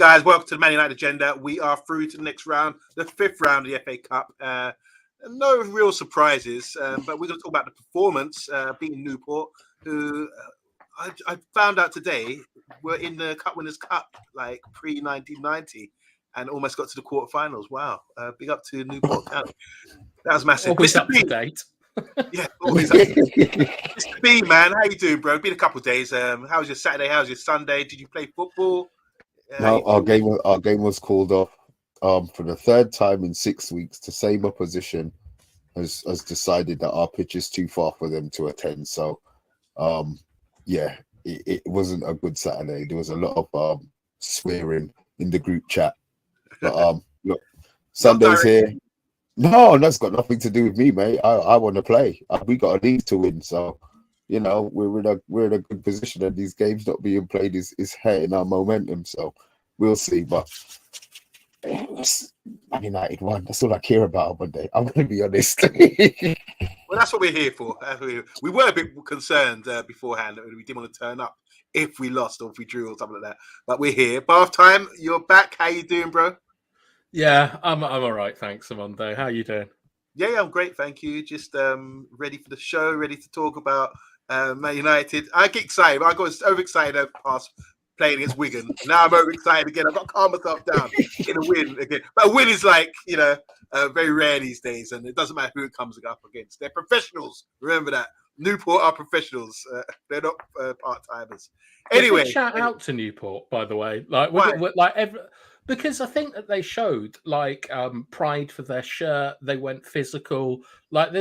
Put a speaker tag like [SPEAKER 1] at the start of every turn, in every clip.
[SPEAKER 1] guys. Welcome to the Man United Agenda. We are through to the next round, the 5th round of the FA Cup. No real surprises, but we're going to talk about the performance beating Newport, who I found out today were in the Cup Winners' Cup, like pre-1990, and almost got to the quarterfinals. Wow. Big up to Newport County. That was massive.
[SPEAKER 2] Always up to date.
[SPEAKER 1] Yeah, always up to date. Mr. B, man, how you doing, bro? Been a couple of days. How was your Saturday? How was your Sunday? Did you play football?
[SPEAKER 3] No, our game was called off for the 3rd time in 6 weeks. The same opposition has decided that our pitch is too far for them to attend. So, yeah, it wasn't a good Saturday. There was a lot of swearing in the group chat. But look, Sunday's here. No, that's got nothing to do with me, mate. I want to play. We got a league to win, so you know we're in a good position, and these games not being played is hurting our momentum. So we'll see. But Man United won. That's all I care about on Monday. I'm going to be honest.
[SPEAKER 1] Well, that's what we're here for. We were a bit concerned beforehand that we didn't want to turn up if we lost or if we drew or something like that. But we're here. Bath time. You're back. How you doing, bro?
[SPEAKER 2] Yeah, I'm all right. Thanks, Monday. How you doing?
[SPEAKER 1] Yeah, I'm great. Thank you. Just ready for the show. Ready to talk about Man United. I get excited. I got overexcited past playing against Wigan. Now I'm overexcited again. I've got to calm myself down in a win again. But a win is like, very rare these days, and it doesn't matter who it comes up against. They're professionals. Remember that. Newport are professionals. They're not part-timers. Anyway.
[SPEAKER 2] Shout out to Newport, by the way. Because I think that they showed pride for their shirt. They went physical. Like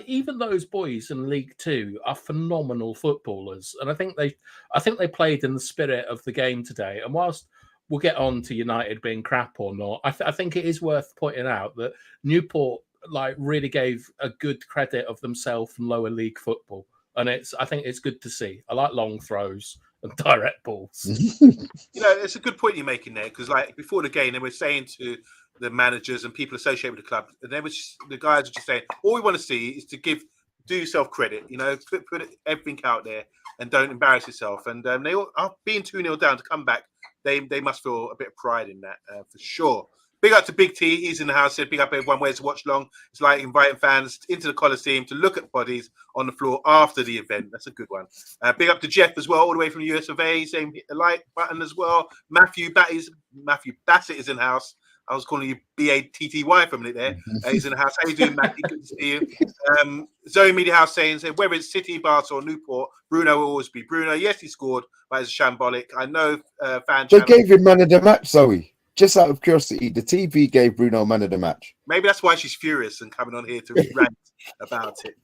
[SPEAKER 2] even those boys in League Two are phenomenal footballers, and I think they played in the spirit of the game today. And whilst we'll get on to United being crap or not, I think it is worth pointing out that Newport really gave a good credit of themselves in lower league football, and I think it's good to see. I like long throws and direct balls.
[SPEAKER 1] It's a good point you're making there, because before the game they were saying to the managers and people associated with the club, and the guys were just saying, all we want to see is to do yourself credit, put everything out there and don't embarrass yourself. And they all are being 2-0 down to come back. They must feel a bit of pride in that for sure. Big up to Big T. He's in the house. Said big up everyone. Where's to watch long? It's like inviting fans into the Coliseum to look at bodies on the floor after the event. That's a good one. Big up to Jeff as well, all the way from the US of A, saying hit the like button as well. Matthew Bassett is in the house. I was calling you B-A-T-T-Y for a minute there. He's in the house. How you doing, Matthew? Good to see you. Zoe Media House saying whether it's City, Barca or Newport, Bruno will always be Bruno. Yes, he scored, but it's shambolic. I know
[SPEAKER 3] They gave him man of the match, Zoe. Just out of curiosity, the TV gave Bruno man of the match.
[SPEAKER 1] Maybe that's why she's furious and coming on here to rant about it.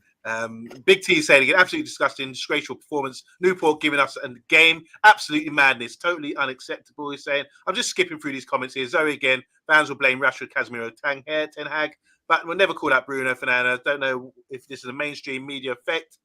[SPEAKER 1] Big T saying again, absolutely disgusting, disgraceful performance. Newport giving us a game, absolutely madness, totally unacceptable. He's saying, I'm just skipping through these comments here. Zoe again, fans will blame Rashford, Casemiro, Ten Hag, but we'll never call out Bruno Fernandes. Don't know if this is a mainstream media effect,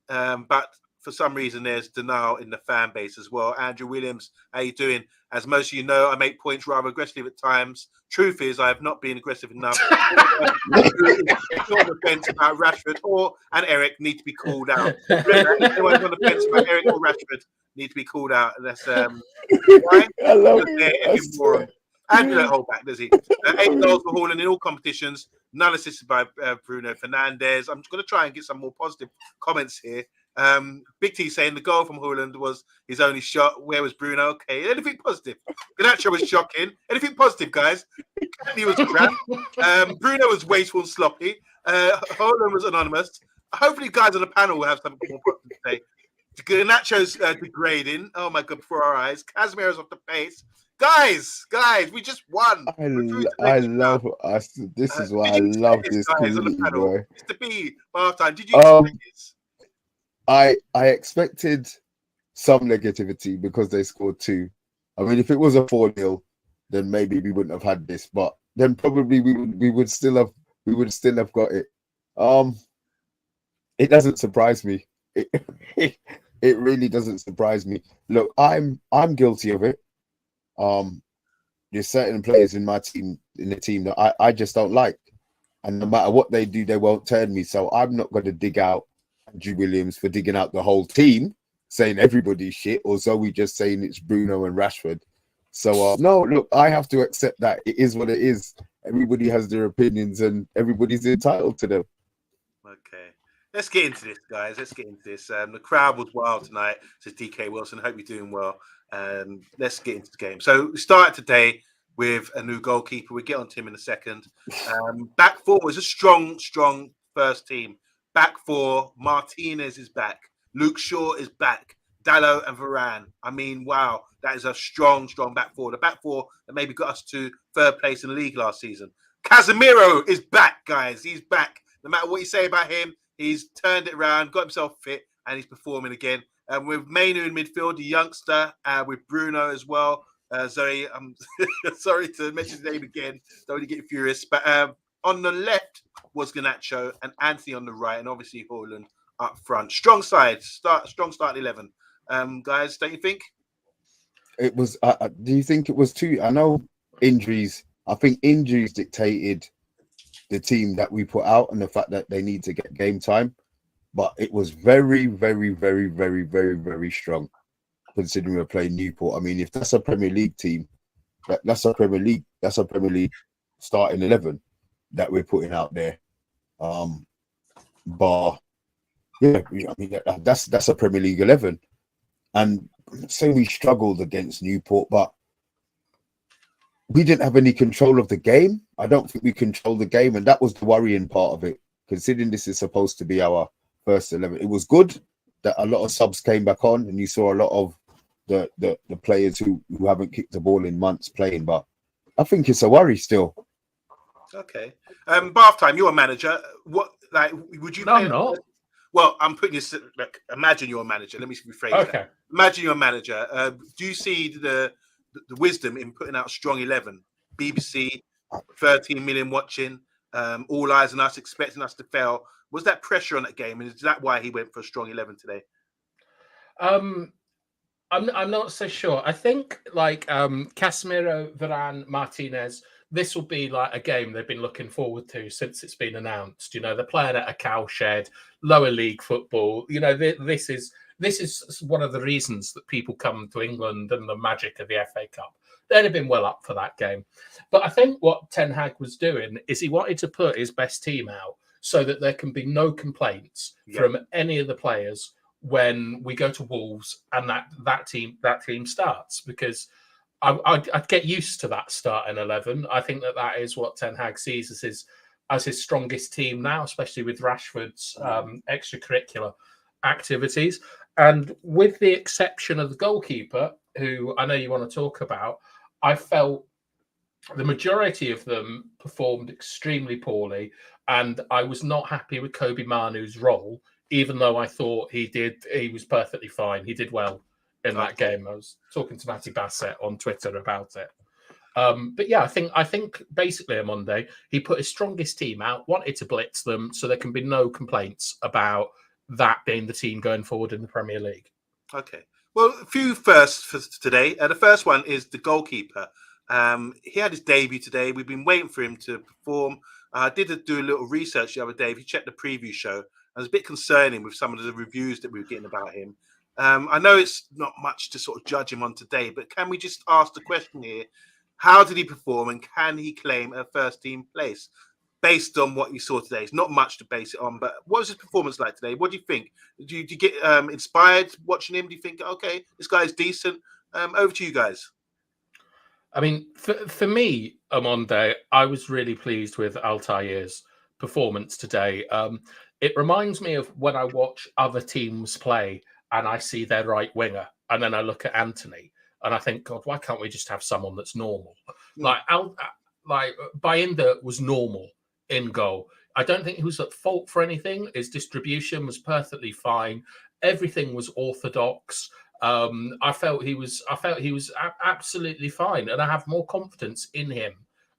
[SPEAKER 1] but for some reason, there's denial in the fan base as well. Andrew Williams, how you doing? As most of you know, I make points rather aggressively at times. Truth is, I have not been aggressive enough. On the fence about Rashford and Eric need to be called out. Anyone on the fence about Eric or Rashford need to be called out. And that's why?
[SPEAKER 3] I love it.
[SPEAKER 1] Andrew don't hold back, does he? 8 goals for Hojlund in all competitions. None assisted by Bruno Fernandes. I'm just going to try and get some more positive comments here. Big T saying the goal from Hojlund was his only shot. Where was Bruno? Okay, anything positive? Ganacho was shocking. Anything positive, guys? He was crap. Bruno was wasteful and sloppy. Hojlund was anonymous. Hopefully, guys on the panel will have something more positive to say. Ganacho's degrading. Oh my god, before our eyes. Casemiro's off the pace. Guys, we just won.
[SPEAKER 3] I love us. This is why I love this community, bro.
[SPEAKER 1] Mr. B, half time. Did you expect this?
[SPEAKER 3] I expected some negativity because they scored 2. I mean, if it was a 4-0, then maybe we wouldn't have had this, but then probably we would still have got it. It doesn't surprise me. It really doesn't surprise me. Look, I'm guilty of it. There's certain players in the team that I just don't like, and no matter what they do, they won't turn me. So I'm not going to dig out Andrew Williams for digging out the whole team, saying everybody's shit, or Zoe just saying it's Bruno and Rashford. So no, look, I have to accept that it is what it is. Everybody has their opinions, and everybody's entitled to them.
[SPEAKER 1] Okay. Let's get into this, guys. Let's get into this. The crowd was wild tonight, says DK Wilson. Hope you're doing well. Let's get into the game. So we started today with a new goalkeeper. We'll get on to him in a second. Back four was a strong first team. Back four, Martinez is back. Luke Shaw is back. Dallo and Varane. I mean, wow, that is a strong back four. The back four that maybe got us to third place in the league last season. Casemiro is back, guys. He's back. No matter what you say about him, he's turned it around, got himself fit, and he's performing again. With Mainoo in midfield, the youngster, with Bruno as well. Zoe, I'm sorry to mention his name again. Don't want to get furious. But on the left was Garnacho and Antony on the right, and obviously Hojlund up front. Strong side, strong start 11. Guys, don't you think?
[SPEAKER 3] It was. Do you think it was too? I know injuries. I think injuries dictated the team that we put out and the fact that they need to get game time. But it was very strong, considering we're playing Newport. I mean, if that's a Premier League team, that's a Premier League starting 11 that we're putting out there. But yeah, I mean that's a Premier League 11. And say we struggled against Newport, but we didn't have any control of the game. I don't think we controlled the game, and that was the worrying part of it. Considering this is supposed to be our first 11, it was good that a lot of subs came back on, and you saw a lot of the players who haven't kicked the ball in months playing. But I think it's a worry still.
[SPEAKER 1] Okay. Bath time. You're a manager. What would you?
[SPEAKER 2] No, I'm not.
[SPEAKER 1] Well, I'm putting this. Look, imagine you're a manager. Let me rephrase
[SPEAKER 2] Okay.
[SPEAKER 1] that. Imagine you're a manager. Do you see the wisdom in putting out a strong 11? BBC, 13 million watching, all eyes on us, expecting us to fail. Was that pressure on that game, and is that why he went for a strong 11 today?
[SPEAKER 2] I'm not so sure. I think Casemiro, Varane, Martinez. This will be like a game they've been looking forward to since it's been announced. You know, they're playing at a cowshed, lower league football. You know, this is one of the reasons that people come to England and the magic of the FA Cup. They'd have been well up for that game. But I think what Ten Hag was doing is he wanted to put his best team out so that there can be no complaints from any of the players when we go to Wolves and that team starts, because I'd get used to that starting 11. I think that is what Ten Hag sees as his strongest team now, especially with Rashford's extracurricular activities. And with the exception of the goalkeeper, who I know you want to talk about, I felt the majority of them performed extremely poorly, and I was not happy with Kobe Manu's role, even though I thought he was perfectly fine. He did well in that game. I was talking to Matty Bassett on Twitter about it. But yeah, I think basically on Monday, he put his strongest team out, wanted to blitz them so there can be no complaints about that being the team going forward in the Premier League.
[SPEAKER 1] Okay. Well, a few firsts for today. The first one is the goalkeeper. He had his debut today. We've been waiting for him to perform. I did do a little research the other day. If you checked the preview show, I was a bit concerning with some of the reviews that we were getting about him. I know it's not much to sort of judge him on today, but can we just ask the question here? How did he perform, and can he claim a first team place based on what you saw today? It's not much to base it on, but what was his performance like today? What do you think? Do you get inspired watching him? Do you think, okay, this guy's decent? Over to you guys.
[SPEAKER 2] I mean, for me, on Monday, I was really pleased with Altayir's performance today. It reminds me of when I watch other teams play and I see their right winger, and then I look at Antony and I think, God, why can't we just have someone that's normal? Like Bayinda was normal in goal. I don't think he was at fault for anything. His distribution was perfectly fine. Everything was orthodox. I felt he was absolutely fine, and I have more confidence in him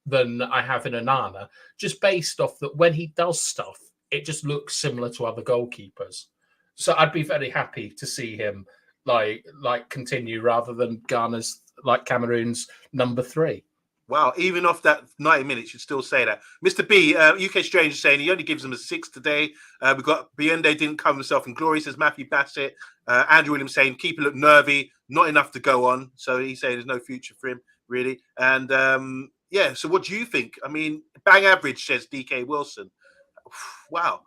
[SPEAKER 2] than I have in Onana, just based off that when he does stuff, it just looks similar to other goalkeepers. So I'd be very happy to see him like continue rather than Ghana's Cameroon's number 3.
[SPEAKER 1] Wow, even off that 90 minutes, you'd still say that. Mr. B, UK Stranger saying he only gives them a 6 today. We've got Biende didn't cover himself in glory, says Matthew Bassett. Andrew Williams saying keeper look nervy, not enough to go on. So he's saying there's no future for him, really. And yeah, so what do you think? I mean, bang average, says DK Wilson. Wow.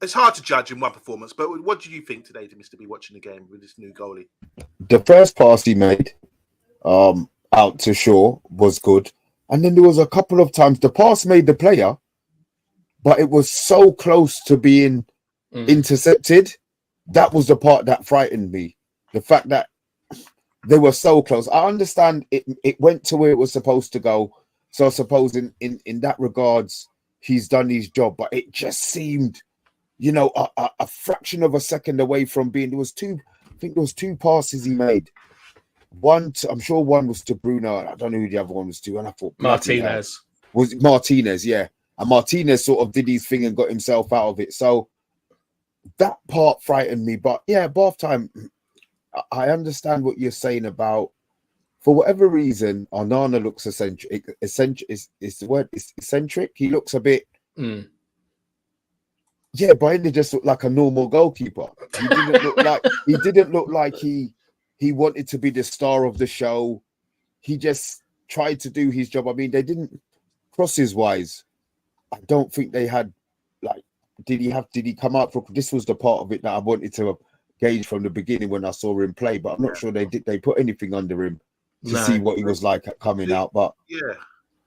[SPEAKER 1] It's hard to judge in one performance, but what did you think today to Mr. B watching the game with this new goalie?
[SPEAKER 3] The first pass he made, out to Shaw was good, and then there was a couple of times the pass made the player, but it was so close to being intercepted. That was the part that frightened me. The fact that they were so close. I understand it went to where it was supposed to go, so I suppose in that regards he's done his job, but it just seemed, you know, a fraction of a second away from being. I think there was two passes he made. I'm sure one was to Bruno. I don't know who the other one was to. And I thought
[SPEAKER 2] Martinez.
[SPEAKER 3] Was it Martinez? Yeah. And Martinez sort of did his thing and got himself out of it. So that part frightened me. But yeah, bath time, I understand what you're saying about, for whatever reason, Onana looks eccentric. Is the word eccentric? He looks a bit. Yeah, but he just looked like a normal goalkeeper. He didn't look like he wanted to be the star of the show. He just tried to do his job. I mean, they didn't, crosses wise, I don't think they had, like, did he come out for, this was the part of it that I wanted to gauge from the beginning when I saw him play, but I'm not sure they put anything under him to see what he was like coming out. But
[SPEAKER 1] yeah,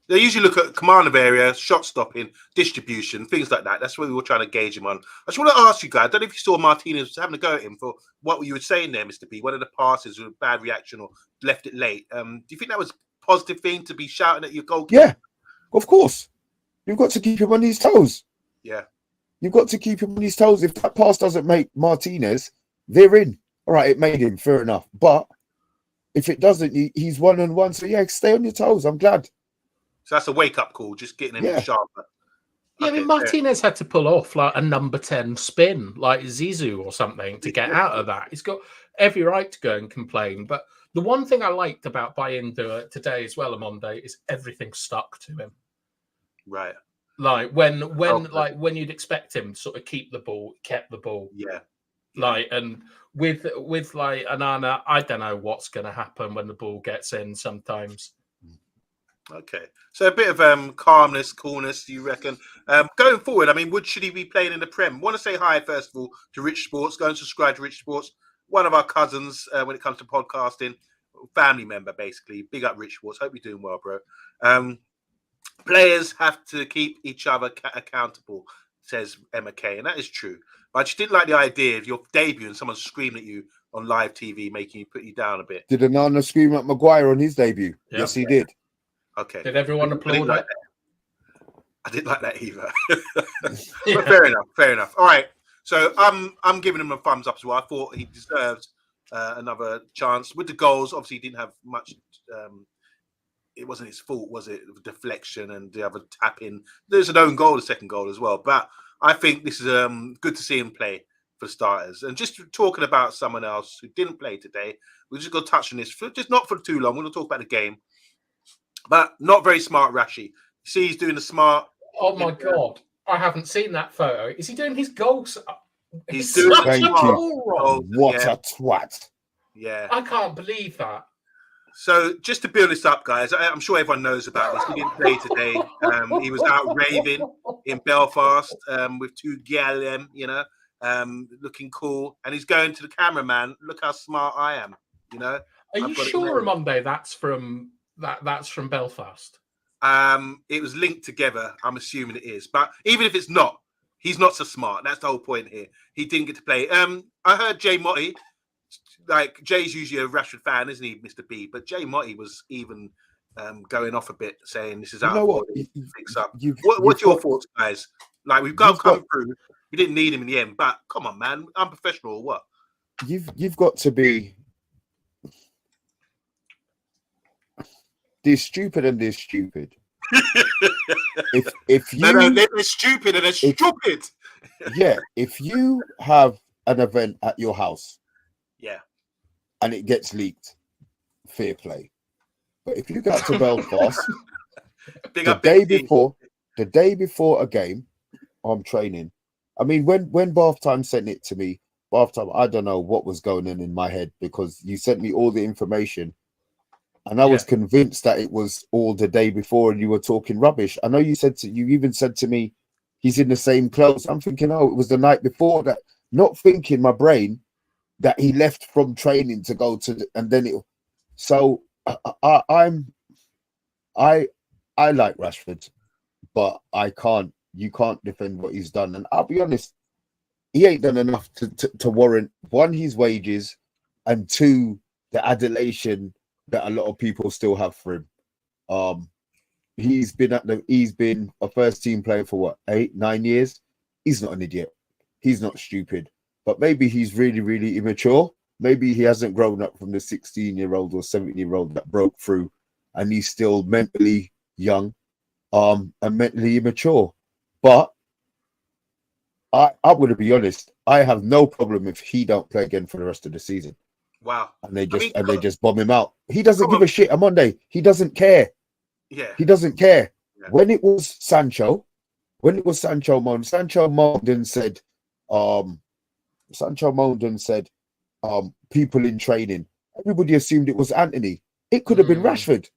[SPEAKER 1] they usually look at command of area, shot stopping, distribution, things like that. That's what we were trying to gauge him on. I just want to ask you guys, I don't know if you saw Martinez having a go at him for what you were saying there, Mr. B. One of the passes was a bad reaction or left it late. Do you think that was a positive thing to be shouting at your goalkeeper?
[SPEAKER 3] Yeah, of course. You've got to keep him on his toes.
[SPEAKER 1] Yeah.
[SPEAKER 3] You've got to keep him on his toes. If that pass doesn't make Martinez, they're in. All right, it made him, fair enough. But if it doesn't, he's 1-on-1. So yeah, stay on your toes. I'm glad.
[SPEAKER 1] So that's a wake-up call, just getting him sharper.
[SPEAKER 2] Yeah, I mean, Martinez had to pull off like a number 10 spin, like Zizou or something, to get out of that. He's got every right to go and complain. But the one thing I liked about Bayindu today as well, Amonde, is everything stuck to him.
[SPEAKER 1] Right.
[SPEAKER 2] Like when you'd expect him to sort of keep the ball, kept the ball.
[SPEAKER 1] Yeah.
[SPEAKER 2] Like, and with like Onana, I don't know what's going to happen when the ball gets in sometimes.
[SPEAKER 1] Okay, so a bit of calmness, coolness, you reckon? Going forward, I mean, should he be playing in the Prem? I want to say hi, first of all, to Rich Sports. Go and subscribe to Rich Sports, one of our cousins when it comes to podcasting, family member, basically. Big up Rich Sports. Hope you're doing well, bro. Players have to keep each other accountable, says Emma Kay, and that is true. But I just didn't like the idea of your debut and someone screaming at you on live TV, making you put you down a bit.
[SPEAKER 3] Did Onana scream at Maguire on his debut? Yeah. Yes, he did.
[SPEAKER 1] Okay.
[SPEAKER 2] Did everyone applaud that?
[SPEAKER 1] I didn't like that either. But fair enough. All right. So I'm giving him a thumbs up as well. I thought he deserves another chance. With the goals, obviously he didn't have much. It wasn't his fault, was it? The deflection and the other tap in. There's an own goal, the second goal as well. But I think this is good to see him play for starters. And just talking about someone else who didn't play today, we're just going to touch on this, just not for too long. We're going to talk about the game. But not very smart, Rashi. See, he's doing the smart.
[SPEAKER 2] Oh my God. I haven't seen that photo. Is he doing his goals?
[SPEAKER 1] He's doing
[SPEAKER 3] the smart. What a twat.
[SPEAKER 1] Yeah.
[SPEAKER 2] I can't believe that.
[SPEAKER 1] So just to build this up, guys, I'm sure everyone knows about this. He didn't play today. He was out raving in Belfast with two gallem, looking cool. And he's going to the cameraman, look how smart I am,
[SPEAKER 2] Are you sure, Monday, that's from Belfast?
[SPEAKER 1] It was linked together. I'm assuming it is. But even if it's not, he's not so smart. That's the whole point here. He didn't get to play. I heard Jay Motti. Like, Jay's usually a Rashford fan, isn't he, Mr. B? But Jay Motti was even going off a bit, saying this is out of order. Fix up. What's your thoughts, guys? Like, we've got to come through. We didn't need him in the end, but come on, man, unprofessional or what?
[SPEAKER 3] You've got to be. They're stupid and they're stupid. if you
[SPEAKER 1] they're stupid and they're stupid.
[SPEAKER 3] Yeah, if you have an event at your house,
[SPEAKER 1] yeah,
[SPEAKER 3] and it gets leaked, fair play. But if you got to Belfast
[SPEAKER 1] Big
[SPEAKER 3] the
[SPEAKER 1] up,
[SPEAKER 3] day
[SPEAKER 1] Big T.
[SPEAKER 3] before a game, I'm training. I mean, when Bath Time sent it to me, Bath Time, I don't know what was going on in my head, because you sent me all the information, and I was convinced that it was all the day before, and you were talking rubbish. I know you even said to me, he's in the same clothes. I'm thinking, oh, it was the night before that. Not thinking my brain that he left from training to go to, and then it. So I like Rashford, but you can't defend what he's done. And I'll be honest, he ain't done enough to warrant, one, his wages, and two, the adulation that a lot of people still have for him. He's been a first team player for what, 8-9 years. He's not an idiot. He's not stupid, but maybe he's really, really immature. Maybe he hasn't grown up from the 16-year-old or 17-year-old that broke through, and he's still mentally young, and mentally immature. But I'm going to be honest, I have no problem if he don't play again for the rest of the season.
[SPEAKER 1] Wow.
[SPEAKER 3] And they just bomb him out. He doesn't give a shit on Monday. He doesn't care.
[SPEAKER 1] Yeah.
[SPEAKER 3] He doesn't care.
[SPEAKER 1] Yeah.
[SPEAKER 3] When it was Sancho moaned and said, people in training. Everybody assumed it was Antony. It could have been Rashford.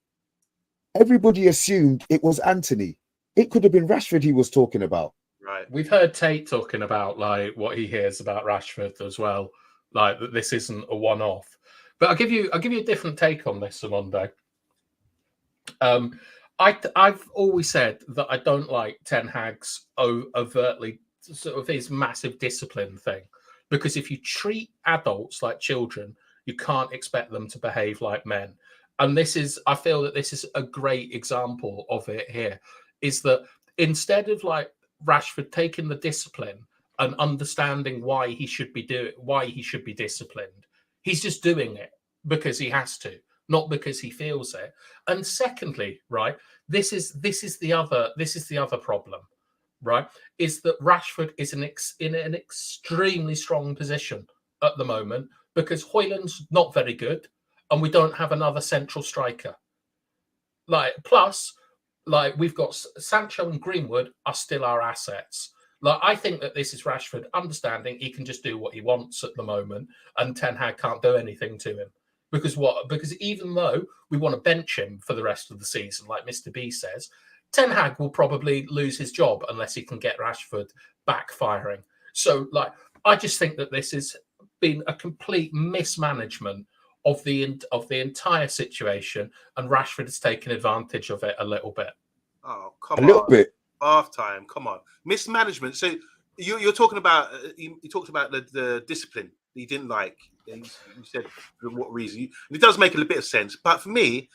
[SPEAKER 3] Everybody assumed it was Antony. It could have been Rashford he was talking about.
[SPEAKER 1] Right.
[SPEAKER 2] We've heard Tate talking about like what he hears about Rashford as well, like that this isn't a one-off. But I'll give you a different take on this, Monday. I've always said that I don't like Ten Hag's overtly sort of his massive discipline thing, because if you treat adults like children, you can't expect them to behave like men. And I feel that this is a great example of it here, is that instead of like Rashford taking the discipline and understanding why he should be disciplined, he's just doing it because he has to, not because he feels it. And secondly, right, this is the other problem, right, is that Rashford is in an extremely strong position at the moment because Hojlund's not very good, and we don't have another central striker. Plus, we've got Sancho and Greenwood are still our assets. I think that this is Rashford understanding he can just do what he wants at the moment, and Ten Hag can't do anything to him. Because even though we want to bench him for the rest of the season, like Mr. B says, Ten Hag will probably lose his job unless he can get Rashford backfiring. So, I just think that this has been a complete mismanagement of the entire situation, and Rashford has taken advantage of it a little bit.
[SPEAKER 1] Oh, come on.
[SPEAKER 3] A little bit.
[SPEAKER 1] Half time, come on. Mismanagement. So you're talking about you talked about the discipline that you didn't like. You said for what reason. It does make a little bit of sense. But for me,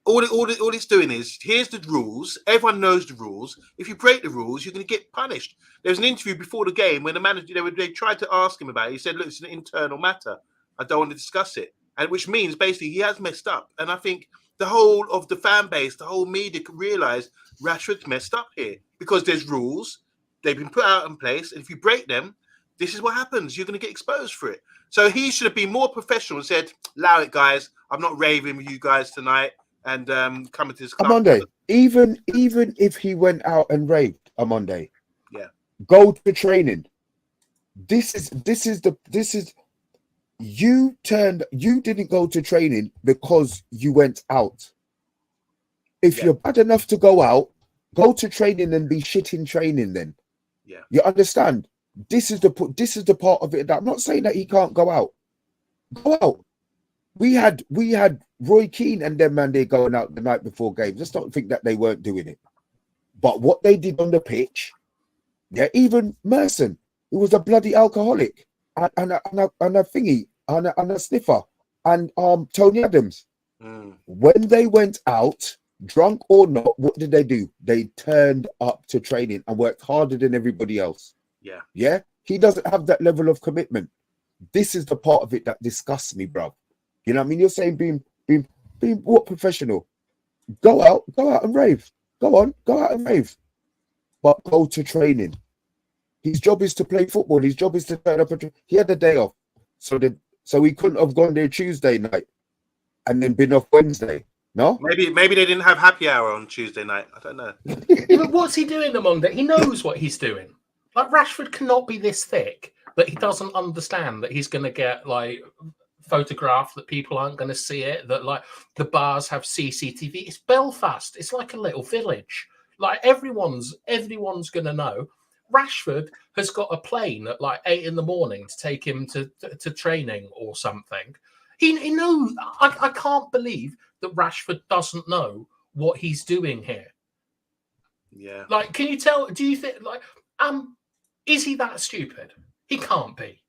[SPEAKER 1] all it's doing is, here's the rules. Everyone knows the rules. If you break the rules, you're going to get punished. There was an interview before the game when the manager, they tried to ask him about it. He said, look, it's an internal matter. I don't want to discuss it. And which means basically he has messed up. And I think the whole of the fan base, the whole media could realize Rashford's messed up here because there's rules. They've been put out in place. And if you break them, this is what happens. You're going to get exposed for it. So he should have been more professional and said, allow it, guys. I'm not raving with you guys tonight and coming to this club.
[SPEAKER 3] Monday, even if he went out and raved on Monday,
[SPEAKER 1] yeah,
[SPEAKER 3] go to training. You didn't go to training because you went out. If you're bad enough to go out, go to training and be shit in training then.
[SPEAKER 1] Yeah.
[SPEAKER 3] You understand? This is the part of it that I'm not saying that he can't go out. Go out. We had Roy Keane and them man, they going out the night before games. Just don't think that they weren't doing it. But what they did on the pitch, even Merson, who was a bloody alcoholic, and a thingy, and a sniffer, and Tony Adams. When they went out, drunk or not, what did they do? They turned up to training and worked harder than everybody else. Yeah. He doesn't have that level of commitment. This is the part of it that disgusts me, bro. You know what I mean? You're saying being what professional? Go out and rave. Go out and rave. But go to training. His job is to play football. His job is to turn up. He had a day off, so he couldn't have gone there Tuesday night and then been off Wednesday. No,
[SPEAKER 1] Maybe they didn't have happy hour on Tuesday night. I don't know.
[SPEAKER 2] Yeah, but what's he doing among that? He knows what he's doing. Like Rashford cannot be this thick that he doesn't understand that he's going to get like photographed, that people aren't going to see it, that like the bars have CCTV. It's Belfast. It's like a little village. Like everyone's going to know. Rashford has got a plane at like 8 a.m. to take him to training or something. He knows. I can't believe that Rashford doesn't know what he's doing here.
[SPEAKER 1] Yeah.
[SPEAKER 2] Like, can you tell? Do you think like is he that stupid? He can't be.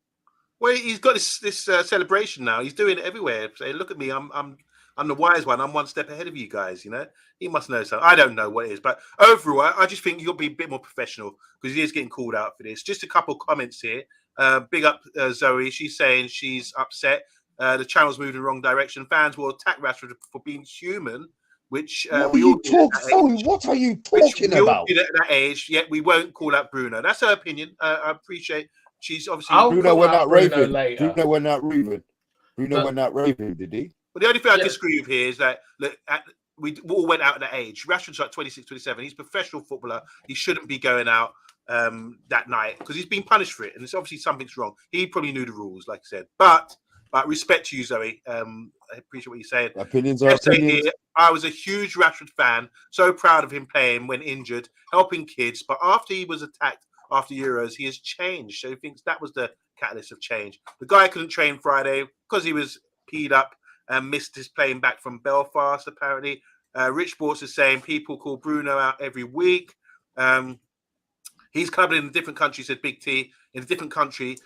[SPEAKER 1] Well, he's got this celebration now. He's doing it everywhere. Saying, "Look at me, I'm the wise one. I'm one step ahead of you guys." You know, he must know something. I don't know what it is, but overall, I just think you'll be a bit more professional because he is getting called out for this. Just a couple comments here. Big up Zoe. She's saying she's upset. The channel's moving in the wrong direction. Fans will attack Rashford for being human, which we all did at that
[SPEAKER 3] Zoe,
[SPEAKER 1] age.
[SPEAKER 3] what are you
[SPEAKER 1] Which
[SPEAKER 3] talking
[SPEAKER 1] we all
[SPEAKER 3] about?
[SPEAKER 1] did at that age. Yet we won't call out Bruno. That's her opinion. I appreciate. She's obviously.
[SPEAKER 3] Bruno went out raving.
[SPEAKER 2] Later.
[SPEAKER 3] Bruno went out raving, did he?
[SPEAKER 1] But the only thing I disagree with here is that look, we all went out at that age. Rashford's like 26, 27. He's a professional footballer. He shouldn't be going out that night because he's been punished for it. And it's obviously something's wrong. He probably knew the rules, like I said. But respect to you, Zoe. I appreciate what you're saying.
[SPEAKER 3] Opinions are opinions.
[SPEAKER 1] Here, I was a huge Rashford fan. So proud of him playing when injured, helping kids. But after he was attacked after Euros, he has changed. So he thinks that was the catalyst of change. The guy couldn't train Friday because he was peed up and missed his plane back from Belfast, apparently. Rich Sports is saying people call Bruno out every week. He's covered in a different country, said Big T, in a different country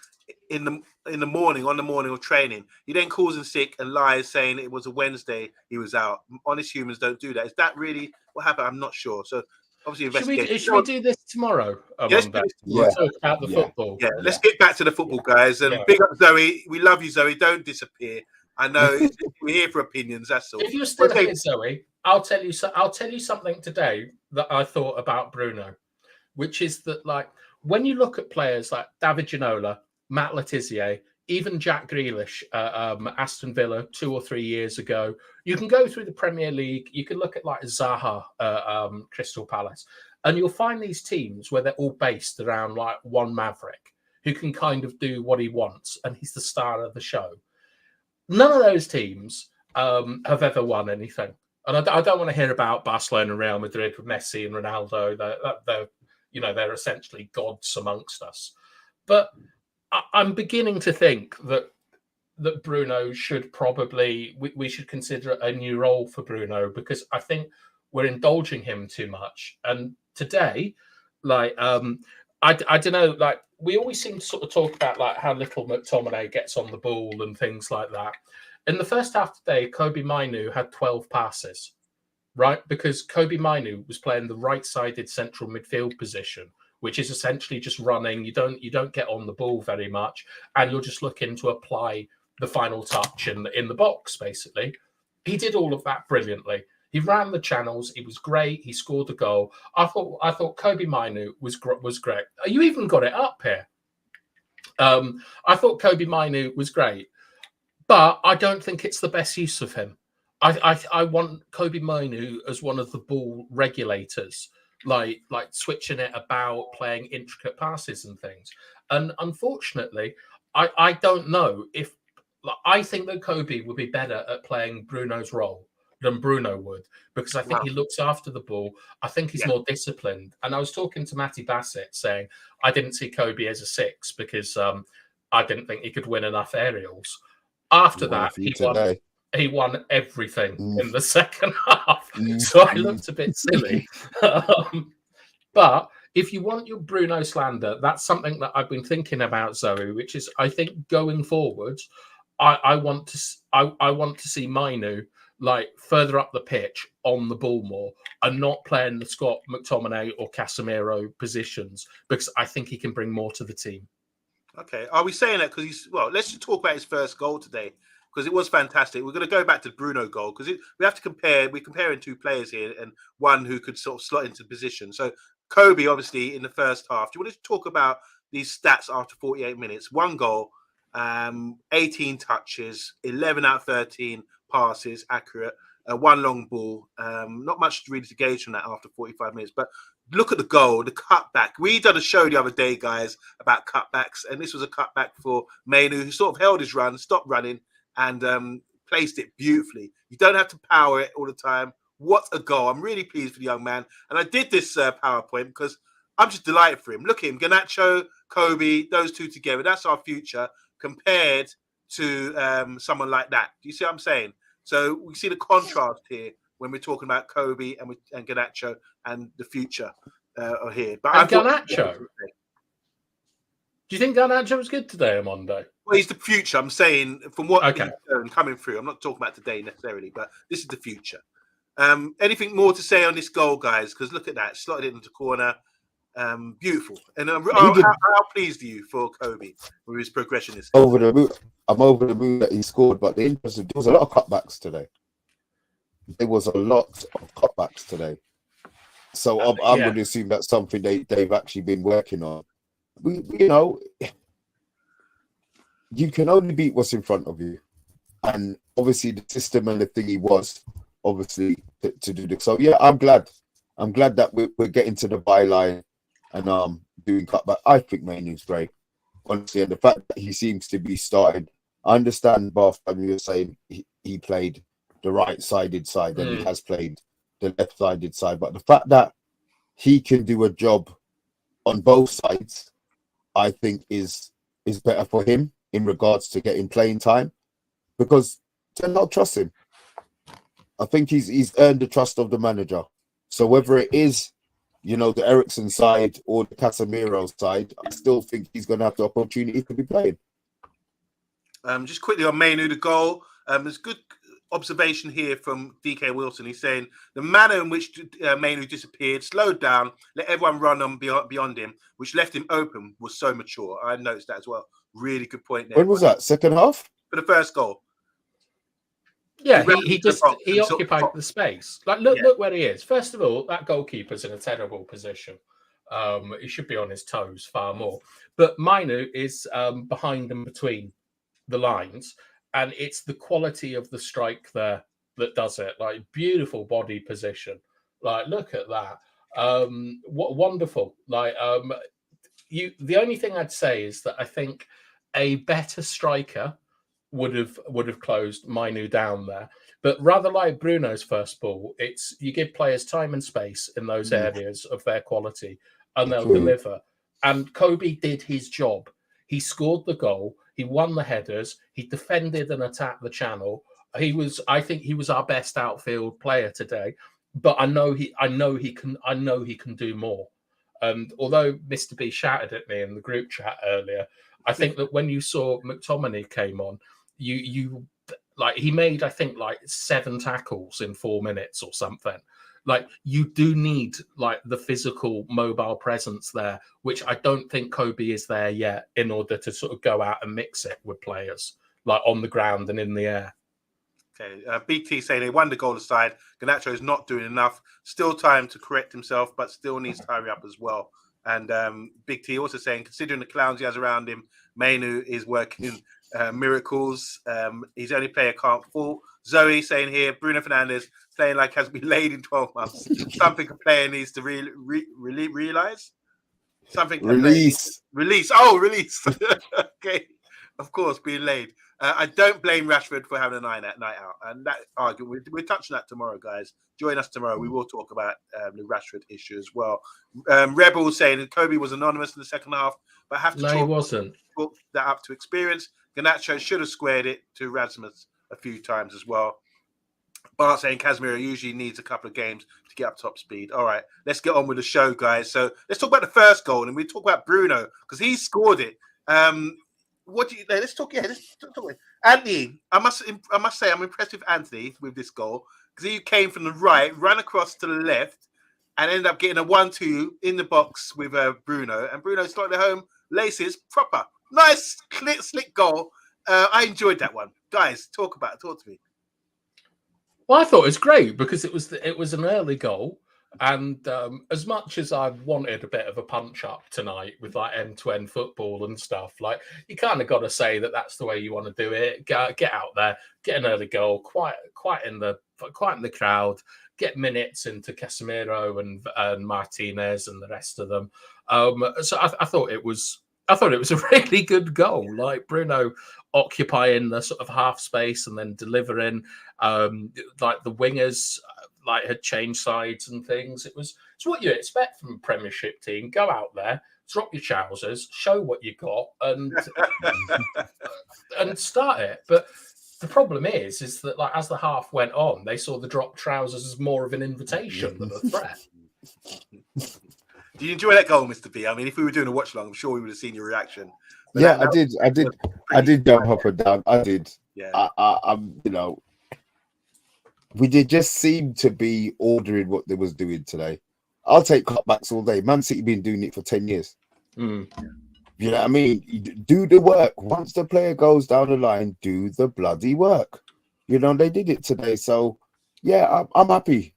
[SPEAKER 1] in the morning, on the morning of training. He then calls in sick and lies saying it was a Wednesday he was out. Honest humans don't do that. Is that really what happened? I'm not sure. So obviously investigation.
[SPEAKER 2] Should we do this tomorrow?
[SPEAKER 1] Yes,
[SPEAKER 3] yeah.
[SPEAKER 2] Talk about the football.
[SPEAKER 1] Yeah, let's get back to the football, guys. And big up Zoe. We love you, Zoe. Don't disappear. I know we're here for opinions. That's all.
[SPEAKER 2] If you're still here, Zoe, I'll tell you something today that I thought about Bruno, which is that like when you look at players like David Ginola, Matt Letizia, even Jack Grealish, Aston Villa 2 or 3 years ago, you can go through the Premier League. You can look at like Zaha, Crystal Palace, and you'll find these teams where they're all based around like one maverick who can kind of do what he wants, and he's the star of the show. None of those teams have ever won anything. And I don't want to hear about Barcelona and Real Madrid with Messi and Ronaldo. They're essentially gods amongst us. But I'm beginning to think that Bruno should probably, we should consider a new role for Bruno, because I think we're indulging him too much. And today, like, I don't know, like, we always seem to sort of talk about like how little McTominay gets on the ball and things like that. In the first half today, Kobe Mainoo had 12 passes, right? Because Kobe Mainoo was playing the right-sided central midfield position, which is essentially just running. You don't get on the ball very much, and you're just looking to apply the final touch in the box, basically. He did all of that brilliantly. He ran the channels. He was great. He scored a goal. I thought Kobe Mainoo was great. You even got it up here. I thought Kobe Mainoo was great, but I don't think it's the best use of him. I want Kobe Mainoo as one of the ball regulators, like switching it about, playing intricate passes and things. And unfortunately, I don't know if I think that Kobe would be better at playing Bruno's role than Bruno would, because I think he looks after the ball. I think he's more disciplined. And I was talking to Matty Bassett saying I didn't see Kobe as a 6 because I didn't think he could win enough aerials. After that, he won everything in the second half. So I looked a bit silly. But if you want your Bruno slander, that's something that I've been thinking about, Zoe, which is I think going forward, I want to see Mainoo like further up the pitch on the ball more and not playing the Scott McTominay or Casemiro positions, because I think he can bring more to the team.
[SPEAKER 1] Okay. Are we saying that because let's just talk about his first goal today, because it was fantastic. We're going to go back to the Bruno goal because we have to compare. We're comparing two players here and one who could sort of slot into position. So Kobe, obviously, in the first half. Do you want to talk about these stats after 48 minutes? 1 goal, 18 touches, 11 out of 13 passes accurate. one long ball. Not much really to gauge from that after 45 minutes. But look at the goal, the cutback. We done a show the other day, guys, about cutbacks, and this was a cutback for Mainoo, who sort of held his run, stopped running, and placed it beautifully. You don't have to power it all the time. What a goal. I'm really pleased for the young man. And I did this PowerPoint because I'm just delighted for him. Look at him, Garnacho, Kobe, those two together. That's our future compared to someone like that. Do you see what I'm saying? So we see the contrast here when we're talking about Kobe and Garnacho and the future are here. But
[SPEAKER 2] and Garnacho, do you think Garnacho was good today, Amondo?
[SPEAKER 1] Well, he's the future. I'm saying from what he's coming through. I'm not talking about today necessarily, but this is the future. Anything more to say on this goal, guys? Because look at that, slotted it into the corner. Beautiful. And how pleased are you for Kobe with his progression this season?
[SPEAKER 3] I'm over the moon that he scored, but there was a lot of cutbacks today. There was a lot of cutbacks today. So I'm going to assume that's something they've actually been working on. You can only beat what's in front of you. And obviously the system and the thingy was obviously to do this. So yeah, I'm glad that we're getting to the byline and doing cutback. I think Mainoo's great, honestly, and the fact that he seems to be starting. I understand, Bath, you were saying he played the right-sided side and he has played the left-sided side, but the fact that he can do a job on both sides, I think is better for him in regards to getting playing time, because Ten Hag trusts him. I think he's earned the trust of the manager. So whether it is, the Ericsson side or the Casemiro side, I still think he's going to have the opportunity to be playing.
[SPEAKER 1] Just quickly on Mainoo, the goal. There's good observation here from DK Wilson. He's saying the manner in which Mainoo disappeared, slowed down, let everyone run on beyond him, which left him open, was so mature. I noticed that as well. Really good point there.
[SPEAKER 3] When was that? Second half?
[SPEAKER 1] For the first goal.
[SPEAKER 2] Yeah, he occupied the space. Look where he is. First of all, that goalkeeper's in a terrible position. He should be on his toes far more. But Mainoo is behind and between the lines, and it's the quality of the strike there that does it. Like, beautiful body position. Like, look at that. What wonderful. Like, the only thing I'd say is that I think a better striker would have closed Mainoo down there. But rather like Bruno's first ball, it's you give players time and space in those areas of their quality, and they'll deliver. And Kobe did his job. He scored the goal. He won the headers. He defended and attacked the channel. I think he was our best outfield player today. But I know he can do more. And although Mr. B shouted at me in the group chat earlier, I think that when you saw McTominay came on, he made, I think, 7 tackles in 4 minutes or something. Like, you do need the physical mobile presence there, which I don't think Kobe is there yet, in order to sort of go out and mix it with players on the ground and in the air.
[SPEAKER 1] Okay, BT saying they won the goal aside. Garnacho is not doing enough. Still time to correct himself, but still needs to hurry up as well. And Big T also saying, considering the clowns he has around him, Mainoo is working miracles. His only player can't fall. Zoe saying here, Bruno Fernandes playing like has been laid in 12 months. Something a player needs to realize. Something
[SPEAKER 3] release.
[SPEAKER 1] Oh, release. Okay, of course, being laid. I don't blame Rashford for having a night out, and that argument we're touching that tomorrow, guys. Join us tomorrow. We will talk about the Rashford issue as well. Rebel saying that Kobe was anonymous in the second half, but have to
[SPEAKER 2] he wasn't.
[SPEAKER 1] Talk that up to experience. Garnacho should have squared it to Rasmus a few times as well. Bart saying Casemiro usually needs a couple of games to get up top speed. All right, let's get on with the show, guys. So let's talk about the first goal, and we talk about Bruno because he scored it. Let's talk. Yeah, let's talk. Antony, I must say, I'm impressed with Antony with this goal because he came from the right, ran across to the left, and ended up getting a 1-2 in the box with Bruno. And Bruno started home, laces proper, nice, slick goal. I enjoyed that one, guys. Talk to me.
[SPEAKER 2] Well, I thought it was great because it was an early goal. And as much as I wanted a bit of a punch up tonight with like end-to-end football and stuff, like you kind of got to say that that's the way you want to do it. Get out there, get an early goal, quiet in the crowd, get minutes into Casemiro and Martinez and the rest of them. So I thought it was a really good goal. Like Bruno occupying the sort of half space and then delivering. Like the wingers like had changed sides and things. It's what you expect from a Premiership team. Go out there, drop your trousers, show what you got, and start it. But the problem is that like as the half went on, they saw the drop trousers as more of an invitation than a threat.
[SPEAKER 1] Do you enjoy that goal, Mr. B? I mean, if we were doing a watch along, I'm sure we would have seen your reaction. But
[SPEAKER 3] yeah, I did jump up and down. I did.
[SPEAKER 1] Yeah.
[SPEAKER 3] I'm we did just seem to be ordering what they was doing today. I'll take cutbacks all day. Man City been doing it for 10 years.
[SPEAKER 2] Mm.
[SPEAKER 3] You know what I mean? Do the work. Once the player goes down the line, do the bloody work. You know, they did it today. So, yeah, I'm happy.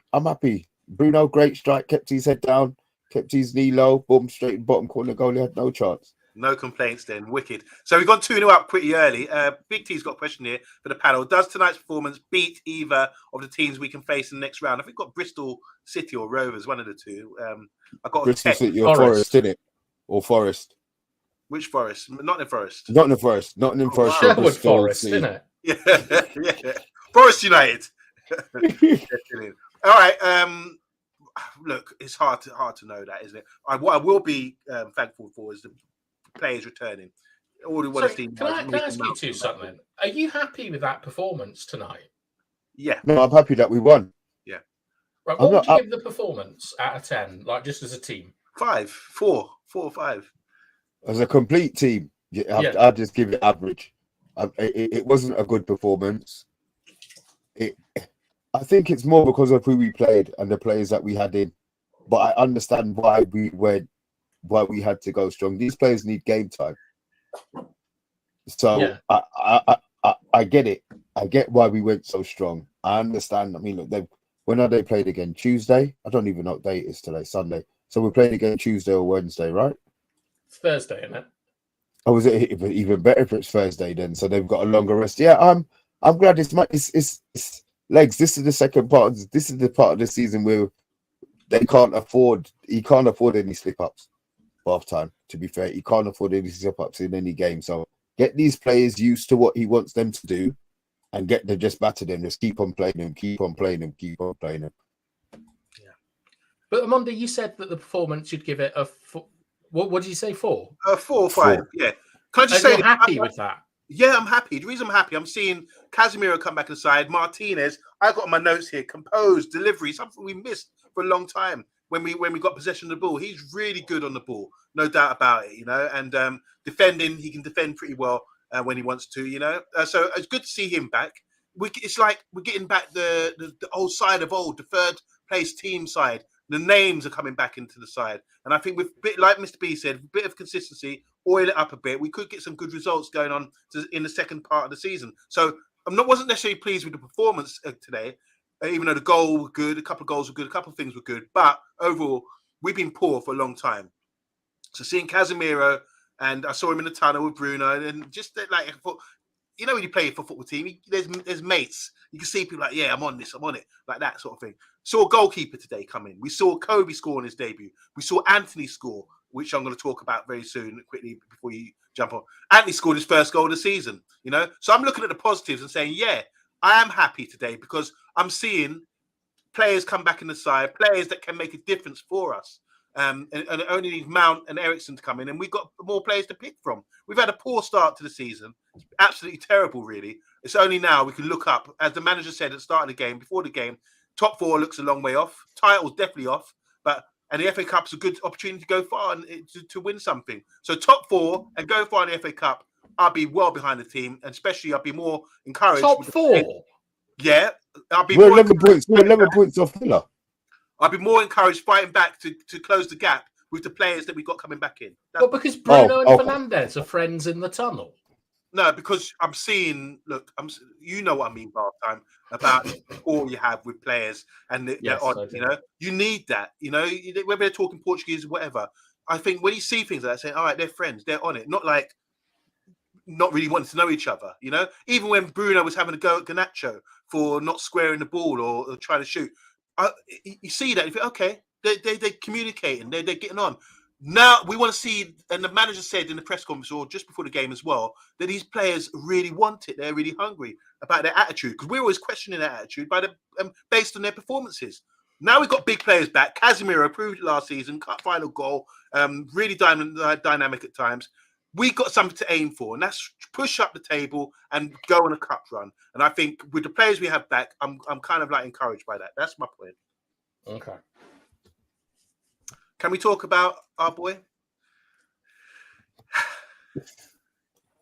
[SPEAKER 3] Bruno, great strike, kept his head down, kept his knee low, boom, straight bottom corner goal. He had no chance.
[SPEAKER 1] No complaints then. Wicked. So we've gone 2-0 up pretty early. Big T's got a question here for the panel. Does tonight's performance beat either of the teams we can face in the next round? I think we've got Bristol City or Rovers, one of the two. I got
[SPEAKER 3] Bristol City or Forest, didn't it? Or Forest.
[SPEAKER 1] Which Forest? Nottingham Forest.
[SPEAKER 3] Nottingham Forest. Nottingham Forest.
[SPEAKER 2] Sherwood Forest, isn't it?
[SPEAKER 1] Yeah. Forest United. All right. Look, it's hard to know that, isn't it? What I will be thankful for is the players returning. All the
[SPEAKER 2] Can I ask you two something? Are you happy with that performance tonight?
[SPEAKER 1] Yeah.
[SPEAKER 3] No, I'm happy that we won.
[SPEAKER 1] Yeah.
[SPEAKER 2] Right. What would you give the performance out of 10, like just as a team?
[SPEAKER 1] 5, 4 or 5.
[SPEAKER 3] As a complete team, I'd just give it average. It wasn't a good performance. I think it's more because of who we played and the players that we had in. But I understand why we had to go strong. These players need game time. So yeah. I get it. I get why we went so strong. I understand. I mean, look, when are they played again? Tuesday? I don't even know what day it is today. Sunday. So we're playing again Tuesday or Wednesday, right?
[SPEAKER 2] It's Thursday, isn't it?
[SPEAKER 3] Oh, is it even better if it's Thursday then? So they've got a longer rest. Yeah, I'm glad it's legs. This is the second part. This is the part of the season where he can't afford any slip-ups half time, to be fair. He can't afford any slip-ups in any game. So get these players used to what he wants them to do and get them, just batter them. Just keep on playing them.
[SPEAKER 2] Yeah. But Amanda, you said that the performance, you'd give it a what did you say, 4?
[SPEAKER 1] 4 or 5, yeah. Can I just say,
[SPEAKER 2] you're happy with that?
[SPEAKER 1] Yeah, I'm happy. The reason I'm happy, I'm seeing Casemiro come back inside. Martinez, I got on my notes here, composed, delivery, something we missed for a long time when we got possession of the ball. He's really good on the ball, no doubt about it, you know. And defending, he can defend pretty well when he wants to, you know. So it's good to see him back. It's like we're getting back the old side of old, the third place team side. The names are coming back into the side. And I think with a bit, like Mr. B said, a bit of consistency, oil it up a bit, we could get some good results going on in the second part of the season. So wasn't necessarily pleased with the performance today, even though the goal was good, a couple of goals were good, a couple of things were good. But overall, we've been poor for a long time. So seeing Casemiro, and I saw him in the tunnel with Bruno, and just like, I thought, you know, when you play for a football team, there's mates. You can see people like, yeah, I'm on this, I'm on it, like that sort of thing. Saw a goalkeeper today come in. We saw Kobe score in his debut. We saw Antony score, which I'm going to talk about very soon, quickly before you jump on. Antony scored his first goal of the season, you know. So I'm looking at the positives and saying, yeah, I am happy today because I'm seeing players come back in the side, players that can make a difference for us. And only need Mount and Ericsson to come in, and we've got more players to pick from. We've had a poor start to the season. It's absolutely terrible, really. It's only now we can look up, as the manager said at the start of the game, before the game, top 4 looks a long way off. Title's definitely off, and the FA Cup's a good opportunity to go far and to win something. So top 4 and go far in the FA Cup, I'll be well behind the team, and especially I'll be more encouraged.
[SPEAKER 2] Top 4?
[SPEAKER 1] Yeah. I'll be
[SPEAKER 3] We're 11 points. We're 11 points off Villa.
[SPEAKER 1] I'll be more encouraged fighting back to close the gap with the players that we've got coming back in.
[SPEAKER 2] Because Bruno and Fernandes are friends in the tunnel.
[SPEAKER 1] No, because I'm seeing. Look, you know what I mean, half time about the rapport you have with players, and they're
[SPEAKER 2] Yes,
[SPEAKER 1] on.
[SPEAKER 2] I do.
[SPEAKER 1] You know, you need that. You know, whether they're talking Portuguese or whatever. I think when you see things like that, saying, "All right, they're friends, they're on it," not like not really wanting to know each other. You know, even when Bruno was having a go at Garnacho for not squaring the ball or trying to shoot, you see that. You think, okay, they're communicating, they're getting on. Now we want to see, and the manager said in the press conference or just before the game as well, that these players really want it. They're really hungry about their attitude, because we're always questioning their attitude by the based on their performances. Now we've got big players back. Casemiro proved it last season, cut final goal, really dynamic at times. We got something to aim for, and that's push up the table and go on a cup run. And I think with the players we have back, I'm kind of like encouraged by that. That's my point.
[SPEAKER 2] Okay.
[SPEAKER 1] Can we talk about our boy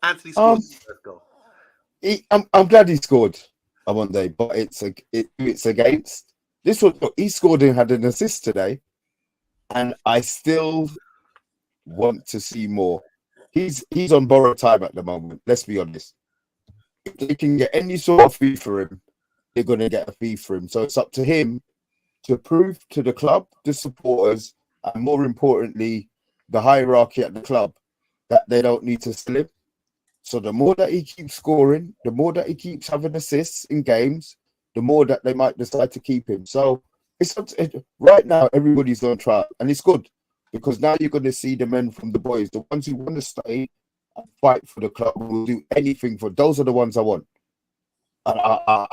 [SPEAKER 1] Antony scored his first goal?
[SPEAKER 3] I'm glad he scored on Monday, but it's against this one. He scored and had an assist today, and I still want to see more. He's on borrowed time at the moment. Let's be honest. If they can get any sort of fee for him, they're going to get a fee for him. So it's up to him to prove to the club, the supporters, and more importantly, the hierarchy at the club, that they don't need to slip. So the more that he keeps scoring, the more that he keeps having assists in games, the more that they might decide to keep him. So it's right now everybody's on trial, and it's good, because now you're going to see the men from the boys, the ones who want to stay and fight for the club, will do anything for. Those are the ones I want. I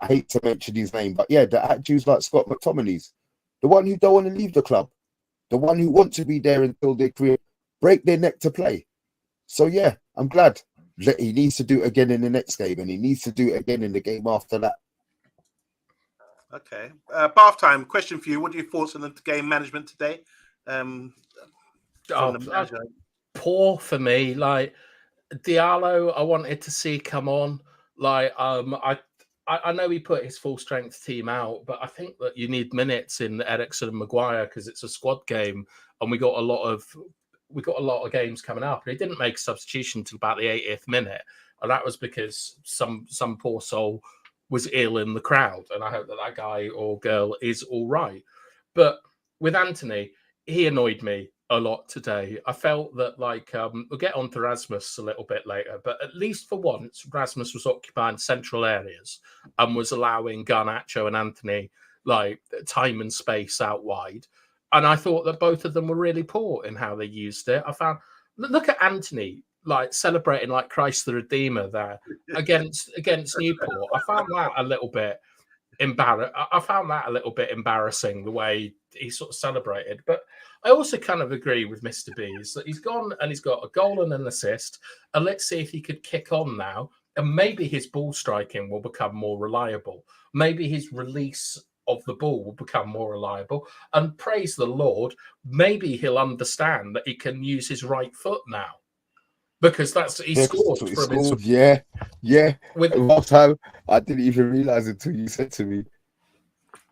[SPEAKER 3] hate to mention his name, but yeah, the attitudes like Scott McTominay's, the one who don't want to leave the club, the one who wants to be there until they break their neck to play. So yeah, I'm glad that he needs to do it again in the next game, and he needs to do it again in the game after that.
[SPEAKER 1] Okay. Bath time. Question for you. What are your thoughts on the game management today?
[SPEAKER 2] Poor for me. Like Diallo, I wanted to see come on. Like I know he put his full strength team out, but I think that you need minutes in Eriksen and Maguire because it's a squad game, and we got a lot of games coming up. And he didn't make a substitution until about the 80th minute, and that was because some poor soul was ill in the crowd. And I hope that guy or girl is all right. But with Antony, he annoyed me a lot today. I felt that we'll get on to Rasmus a little bit later, but at least for once, Rasmus was occupying central areas and was allowing Garnacho and Antony time and space out wide. And I thought that both of them were really poor in how they used it. I found, look at Antony celebrating like Christ the Redeemer there against Newport. I found that a little bit embarrassing the way he sort of celebrated. But I also kind of agree with Mr. B is that he's gone and he's got a goal and an assist. And let's see if he could kick on now. And maybe his ball striking will become more reliable. Maybe his release of the ball will become more reliable. And praise the Lord, maybe he'll understand that he can use his right foot now. Because he scored from his...
[SPEAKER 3] Yeah. With time, I didn't even realize it until you said to me.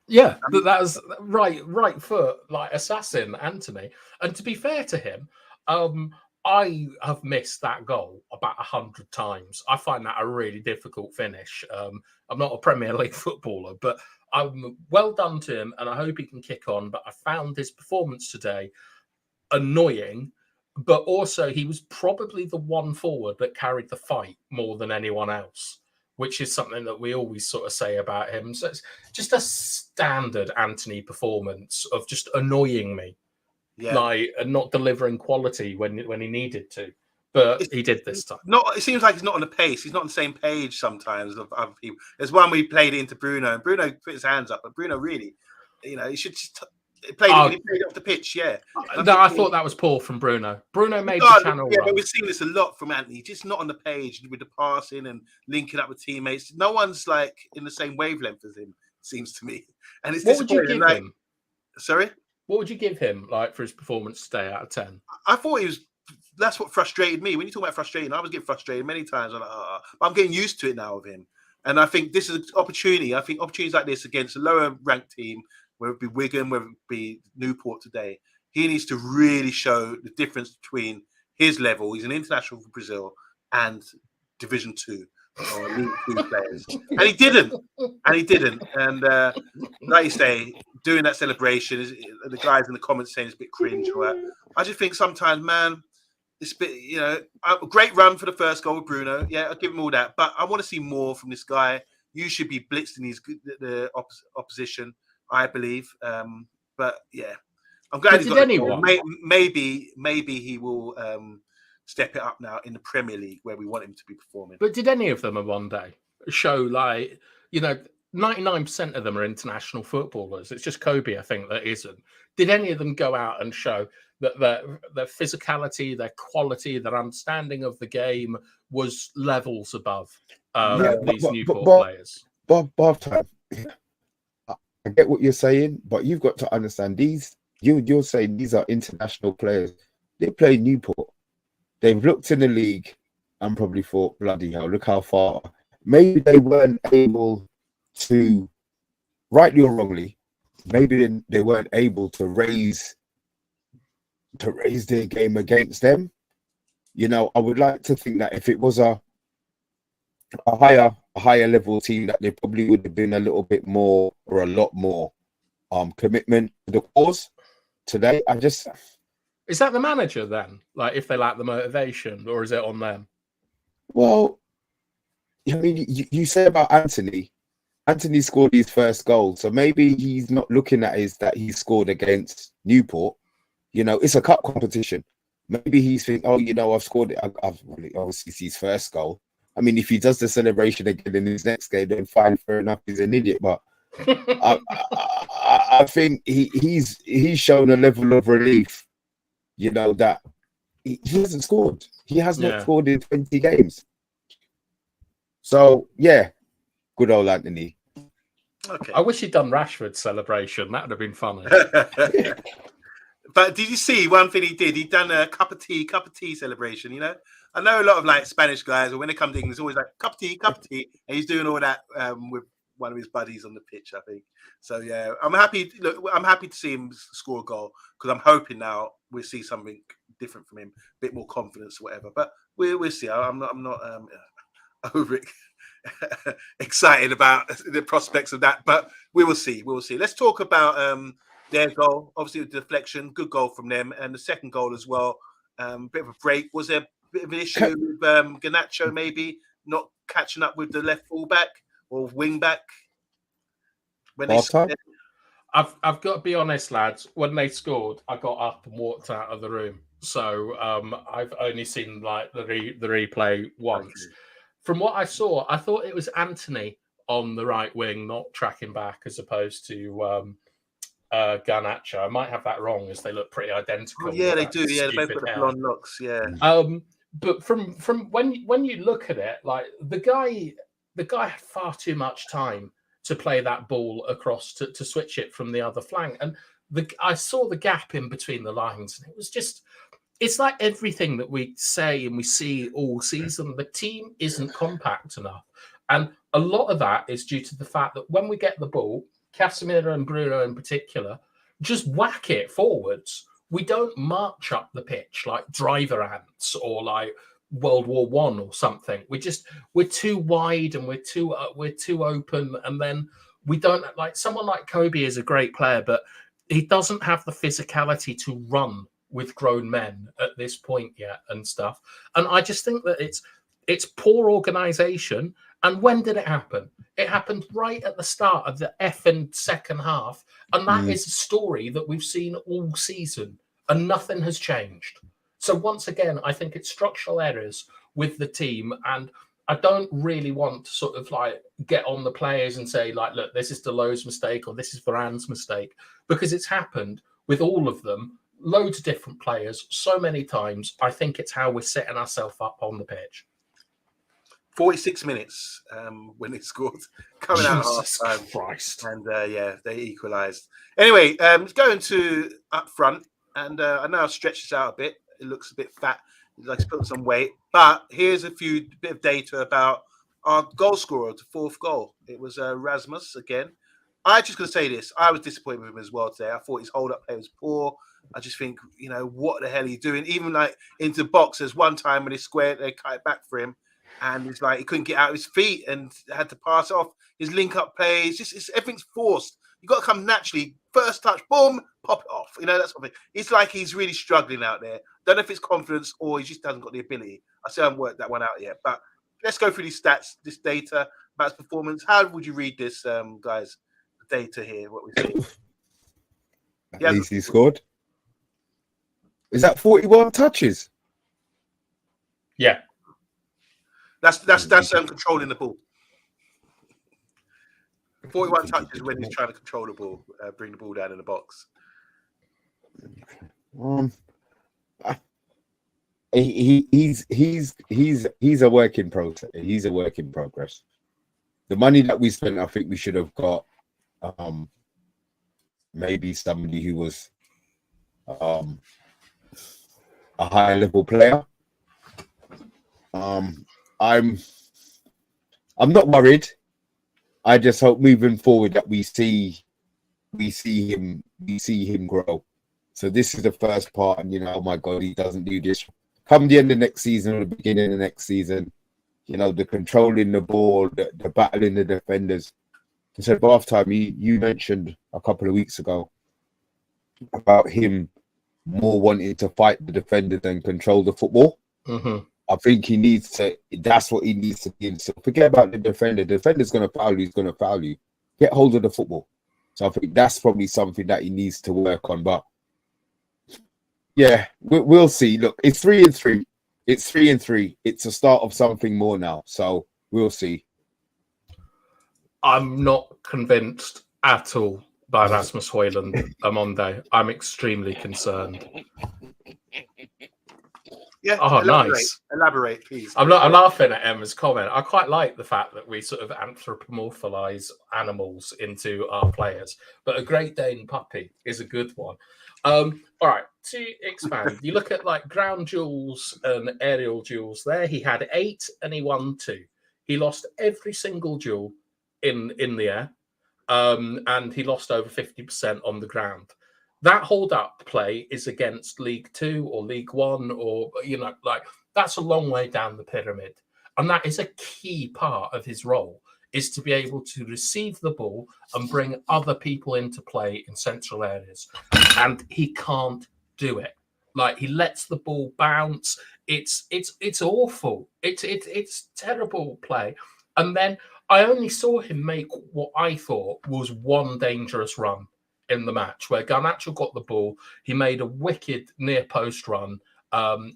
[SPEAKER 2] Yeah, that was right foot, assassin Antony. And to be fair to him, I have missed that goal about 100 times. I find that a really difficult finish. I'm not a Premier League footballer, but well done to him, and I hope he can kick on. But I found his performance today annoying, but also he was probably the one forward that carried the fight more than anyone else, which is something that we always sort of say about him. So it's just a standard Antony performance of just annoying me, and not delivering quality when he needed to. But he did this time.
[SPEAKER 1] It seems like he's not on the pace. He's not on the same page sometimes of other people. There's one we played it into Bruno, and Bruno put his hands up, but Bruno really, he should just play it off the pitch. Yeah.
[SPEAKER 2] No, I thought that was poor from Bruno. Bruno made the channel run.
[SPEAKER 1] But we've seen this a lot from Antony. Just not on the page with the passing and linking up with teammates. No one's in the same wavelength as him, seems to me. And it's
[SPEAKER 2] what would you give him?
[SPEAKER 1] Sorry?
[SPEAKER 2] What would you give him for his performance today out of 10?
[SPEAKER 1] I thought he was. That's what frustrated me. When you talk about frustrating, I was getting frustrated many times. I'm getting used to it now with him. And I think this is an opportunity. I think opportunities like this against a lower ranked team, whether it be Wigan, whether it be Newport today, he needs to really show the difference between his level. He's an international for Brazil, and Division 2 or League 2 players, and he didn't. And like you say, doing that celebration, the guys in the comments saying it's a bit cringe. Or I just think sometimes, man, it's a bit, a great run for the first goal with Bruno. Yeah, I'll give him all that, but I want to see more from this guy. You should be blitzed in the opposition, I believe. But yeah, I'm glad he's got
[SPEAKER 2] anyone.
[SPEAKER 1] Maybe he will step it up now in the Premier League where we want him to be performing.
[SPEAKER 2] But did any of them at one day show 99% of them are international footballers? It's just Kobe, I think, that isn't. Did any of them go out and show that their physicality, their quality, their understanding of the game was levels above these Newport players?
[SPEAKER 3] Bob, I get what you're saying, but you've got to understand these. You're saying these are international players. They play Newport. They've looked in the league and probably thought, bloody hell, look how far. Maybe they weren't able to, rightly or wrongly, maybe they weren't able to raise their game against them. I would like to think that if it was a higher level team, that there probably would have been a little bit more or a lot more commitment to the cause today.
[SPEAKER 2] Is that the manager then? Like, if they lack the motivation, or is it on them?
[SPEAKER 3] Well, I mean, you say about Antony. Antony scored his first goal, so maybe he's not looking at that he scored against Newport. It's a cup competition. Maybe he's thinking, I've scored it. Obviously, it's his first goal. I mean, if he does the celebration again in his next game, then fine, fair enough, he's an idiot. But I think he's shown a level of relief, that he hasn't scored. He has not scored in 20 games. So, yeah, good old Antony.
[SPEAKER 1] Okay.
[SPEAKER 2] I wish he'd done Rashford's celebration. That would have been funny.
[SPEAKER 1] But did you see one thing he did? He'd done a cup of tea celebration, I know a lot of Spanish guys, or when they come to England, it's always like cup of tea, and he's doing all that with one of his buddies on the pitch, I think. So yeah, I'm happy to see him score a goal, because I'm hoping now we'll see something different from him, a bit more confidence or whatever. But we'll see. I'm not over excited about the prospects of that, but we will see. Let's talk about their goal. Obviously, the deflection, good goal from them, and the second goal as well. Bit of a break. Was there a bit of an issue with Garnacho maybe not catching up with the left fullback or wing back when they scored?
[SPEAKER 2] I've got to be honest, lads. When they scored, I got up and walked out of the room. So I've only seen the replay once. Okay. From what I saw, I thought it was Antony on the right wing, not tracking back, as opposed to Garnacho. I might have that wrong, as they look pretty identical.
[SPEAKER 1] Oh, yeah, they do. Yeah, they both got the blonde looks. Yeah.
[SPEAKER 2] But from when you look at it, the guy had far too much time to play that ball across to switch it from the other flank, and I saw the gap in between the lines, and it was just. It's like everything that we say and we see all season. The team isn't compact enough. And a lot of that is due to the fact that when we get the ball, Casemiro and Bruno in particular, just whack it forwards. We don't march up the pitch like driver ants or like World War I or something. We're too wide and we're too open. And then we don't, someone like Kobe is a great player, but he doesn't have the physicality to run with grown men at this point yet and stuff. And I just think that it's poor organisation. And when did it happen? It happened right at the start of the effing second half. And that is a story that we've seen all season, and nothing has changed. So once again, I think it's structural errors with the team. And I don't really want to sort of get on the players and say look, this is Deleu's mistake or this is Varane's mistake, because it's happened with all of them. Loads of different players, so many times. I think it's how we're setting ourselves up on the pitch.
[SPEAKER 1] 46 minutes when they scored, coming out
[SPEAKER 2] Jesus
[SPEAKER 1] half time.
[SPEAKER 2] Christ.
[SPEAKER 1] And they equalised. Anyway, going to up front, and I know I've stretched this out a bit. It looks a bit fat. He's like to put on some weight. But here's a bit of data about our goal scorer, the fourth goal. It was Rasmus again. I'm just going to say this. I was disappointed with him as well today. I thought his hold-up play was poor. I just think, what the hell are you doing? Even into the box, there's one time when they cut it back for him. and it's like he couldn't get out of his feet and had to pass off. His link-up plays, everything's forced. You got to come naturally. First touch, boom, pop it off. You know, that's what it's like. He's really struggling out there. Don't know if it's confidence or he just hasn't got the ability. I still haven't worked that one out yet. But let's go through these stats, this data about his performance. How would you read this, guys? The data here, what we see.
[SPEAKER 3] At least he scored. Is that 41 touches?
[SPEAKER 2] Yeah.
[SPEAKER 1] That's controlling the ball. 41 touches when he's trying to control the ball, bring the ball down in the box.
[SPEAKER 3] He's a work in process. He's a work in progress. The money that we spent, I think we should have got maybe somebody who was a higher level player. I'm not worried. I just hope moving forward that we see him grow. So this is the first part, and oh my God, he doesn't do this. Come the end of next season or the beginning of next season, the controlling the ball, the battling the defenders. So half time, you mentioned a couple of weeks ago about him more wanting to fight the defender than control the football.
[SPEAKER 2] Mm-hmm.
[SPEAKER 3] I think he needs to. That's what he needs to do. So forget about the defender. The defender's going to foul you. He's going to foul you. Get hold of the football. So I think that's probably something that he needs to work on. But yeah, we'll see. Look, it's 3-3. It's 3-3. It's a start of something more now. So we'll see.
[SPEAKER 2] I'm not convinced at all by Rasmus Hojlund on Monday. I'm extremely concerned.
[SPEAKER 1] Yeah.
[SPEAKER 2] Oh, nice.
[SPEAKER 1] Elaborate, please.
[SPEAKER 2] I'm laughing at Emma's comment. I quite like the fact that we sort of anthropomorphize animals into our players. But a Great Dane puppy is a good one. All right, to expand, you look at like ground duels and aerial duels there. He had 8 and he won 2. He lost every single duel in the air, and he lost over 50% on the ground. That hold-up play is against League 2 or League 1 or, that's a long way down the pyramid. And that is a key part of his role, is to be able to receive the ball and bring other people into play in central areas. And he can't do it. Like, he lets the ball bounce. It's awful. It's terrible play. And then I only saw him make what I thought was one dangerous run in the match, where Garnacho got the ball. He made a wicked near post run.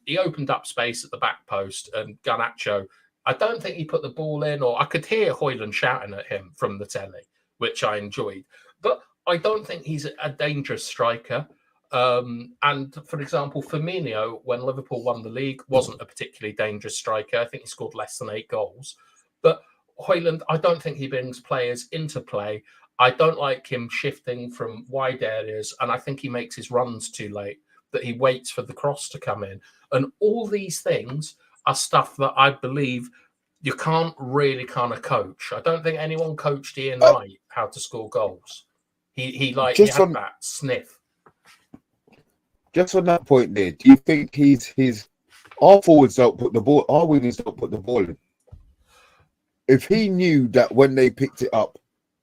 [SPEAKER 2] He opened up space at the back post, and Garnacho, I don't think he put the ball in, or I could hear Hojlund shouting at him from the telly, which I enjoyed. But I don't think he's a dangerous striker. And for example, Firmino, when Liverpool won the league, wasn't a particularly dangerous striker. I think he scored less than 8 goals. But Hojlund, I don't think he brings players into play. I don't like him shifting from wide areas, and I think he makes his runs too late, that he waits for the cross to come in. And all these things are stuff that I believe you can't really kind of coach. I don't think anyone coached Ian Wright how to score goals. He had that sniff.
[SPEAKER 3] Just on that point there, do you think our forwards don't put the ball, our wingers don't put the ball in? If he knew that when they picked it up,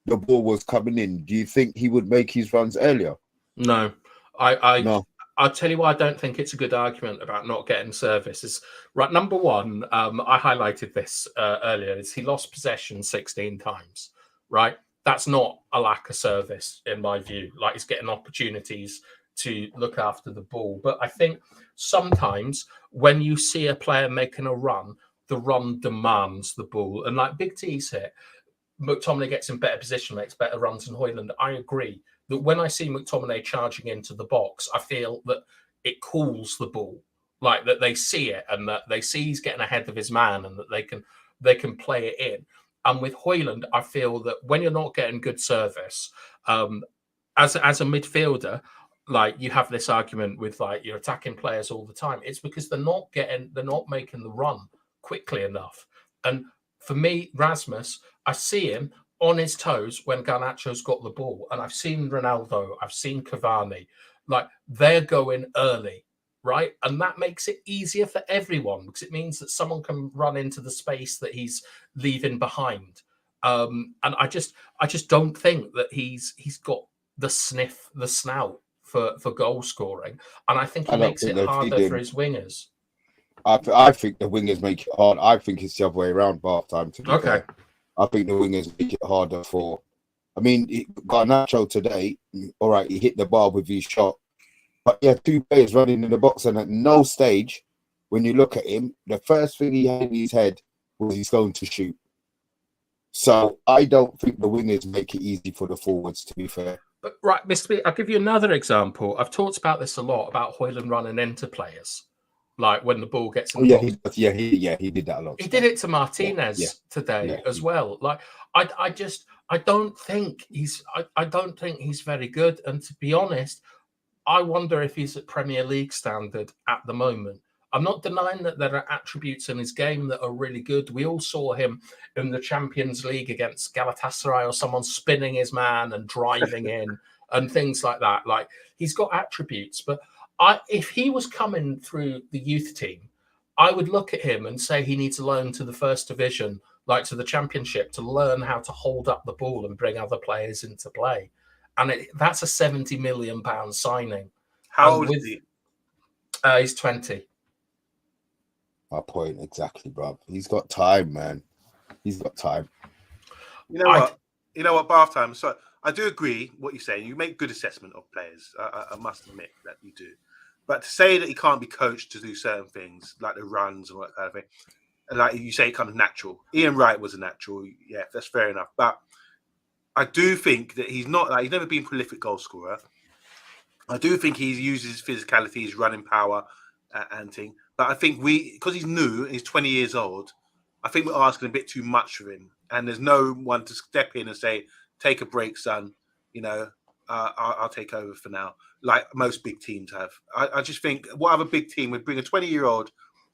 [SPEAKER 3] the ball was coming in, do you think he would make his runs earlier?
[SPEAKER 2] No. No. I'll tell you why I don't think it's a good argument about not getting service. Is right. Number one, I highlighted this earlier, is he lost possession 16 times, right? That's not a lack of service, in my view. Like, he's getting opportunities to look after the ball. But I think sometimes when you see a player making a run, the run demands the ball. And like Big T's here, McTominay gets in better position, makes better runs than Hojlund. I agree that when I see McTominay charging into the box, I feel that it cools the ball, like that they see it and that they see he's getting ahead of his man and that they can play it in. And with Hojlund, I feel that when you're not getting good service, as a midfielder, like, you have this argument with like you're attacking players all the time. It's because they're not making the run quickly enough. And for me, Rasmus, I see him on his toes when Garnacho's got the ball. And I've seen Ronaldo, I've seen Cavani, like, they're going early. right? And that makes it easier for everyone because it means that someone can run into the space that he's leaving behind. And I just don't think that he's got the snout for goal scoring, and I think he makes it harder for his wingers.
[SPEAKER 3] I think the wingers make it hard. I think it's the other way around. Half time. To be fair. I think the wingers make it harder for. I mean, Garnacho today. All right, he hit the bar with his shot, but yeah, 2 players running in the box, and at no stage, when you look at him, the first thing he had in his head was he's going to shoot. So I don't think the wingers make it easy for the forwards. To be fair.
[SPEAKER 2] But right, Mr. B, I'll give you another example. I've talked about this a lot about Hojlund running into players. Like when the ball gets in the box.
[SPEAKER 3] He did that a lot.
[SPEAKER 2] He did it to Martinez today as well. Like I don't think he's very good. And to be honest, I wonder if he's at Premier League standard at the moment. I'm not denying that there are attributes in his game that are really good. We all saw him in the Champions League against Galatasaray, or someone spinning his man and driving in and things like that. Like he's got attributes, but if he was coming through the youth team, I would look at him and say he needs to learn to the first division, like to the Championship, to learn how to hold up the ball and bring other players into play. And that's a £70 million signing.
[SPEAKER 1] How old is he?
[SPEAKER 2] He's 20.
[SPEAKER 3] My point exactly, bro. He's got time, man. He's got time.
[SPEAKER 1] You know what, Bath time. So I do agree what you're saying. You make good assessment of players. I must admit that you do. But to say that he can't be coached to do certain things, like the runs and all that kind of thing, and like you say, it comes natural. Ian Wright was a natural. Yeah, that's fair enough. But I do think that he's never been a prolific goal scorer. I do think he uses his physicality, his running power and thing. But I think because he's new, he's 20 years old, I think we're asking a bit too much of him. And there's no one to step in and say, take a break, son. You know, I'll take over for now, like most big teams have. I just think what other big team would bring a 20-year-old,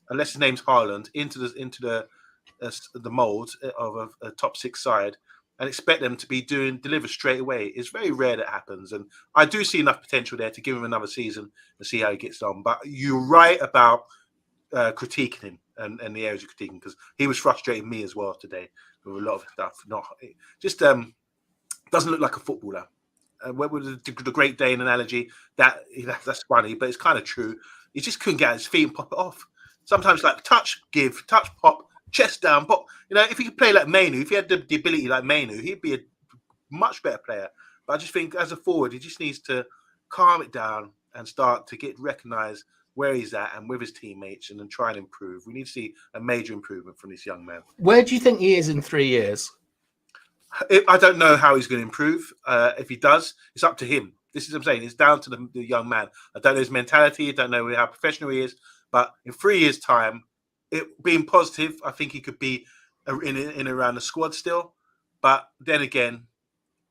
[SPEAKER 1] unless his name's Haaland, into the mold of a top 6 side and expect them to be deliver straight away. It's very rare that happens. And I do see enough potential there to give him another season and see how he gets on. But you're right about critiquing him and the areas of critiquing, because he was frustrating me as well today with a lot of stuff. Doesn't look like a footballer. What was the Great Dane analogy? That's funny, but it's kind of true. He just couldn't get his feet and pop it off. Sometimes like touch, give, touch, pop, chest down, pop. You know, if he could play like Mainoo, if he had the ability like Mainoo, he'd be a much better player. But I just think as a forward, he just needs to calm it down and start to get recognised where he's at and with his teammates, and then try and improve. We need to see a major improvement from this young man.
[SPEAKER 2] Where do you think he is in 3 years?
[SPEAKER 1] I don't know how he's going to improve. If he does, it's up to him. This is what I'm saying. It's down to the young man. I don't know his mentality. I don't know how professional he is. But in 3 years' time, being positive, I think he could be in around the squad still. But then again,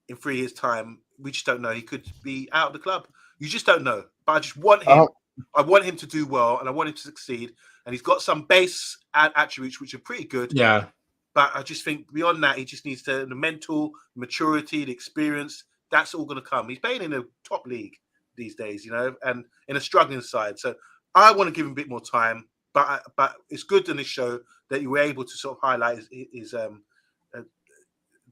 [SPEAKER 1] in 3 years' time, we just don't know. He could be out of the club. You just don't know. But I just want him. I want him to do well, and I want him to succeed. And he's got some base attributes which are pretty good.
[SPEAKER 2] Yeah.
[SPEAKER 1] But I just think beyond that, he just needs the mental maturity, the experience. That's all going to come. He's playing in a top league these days, you know, and in a struggling side. So I want to give him a bit more time. But it's good in this show that you were able to sort of highlight his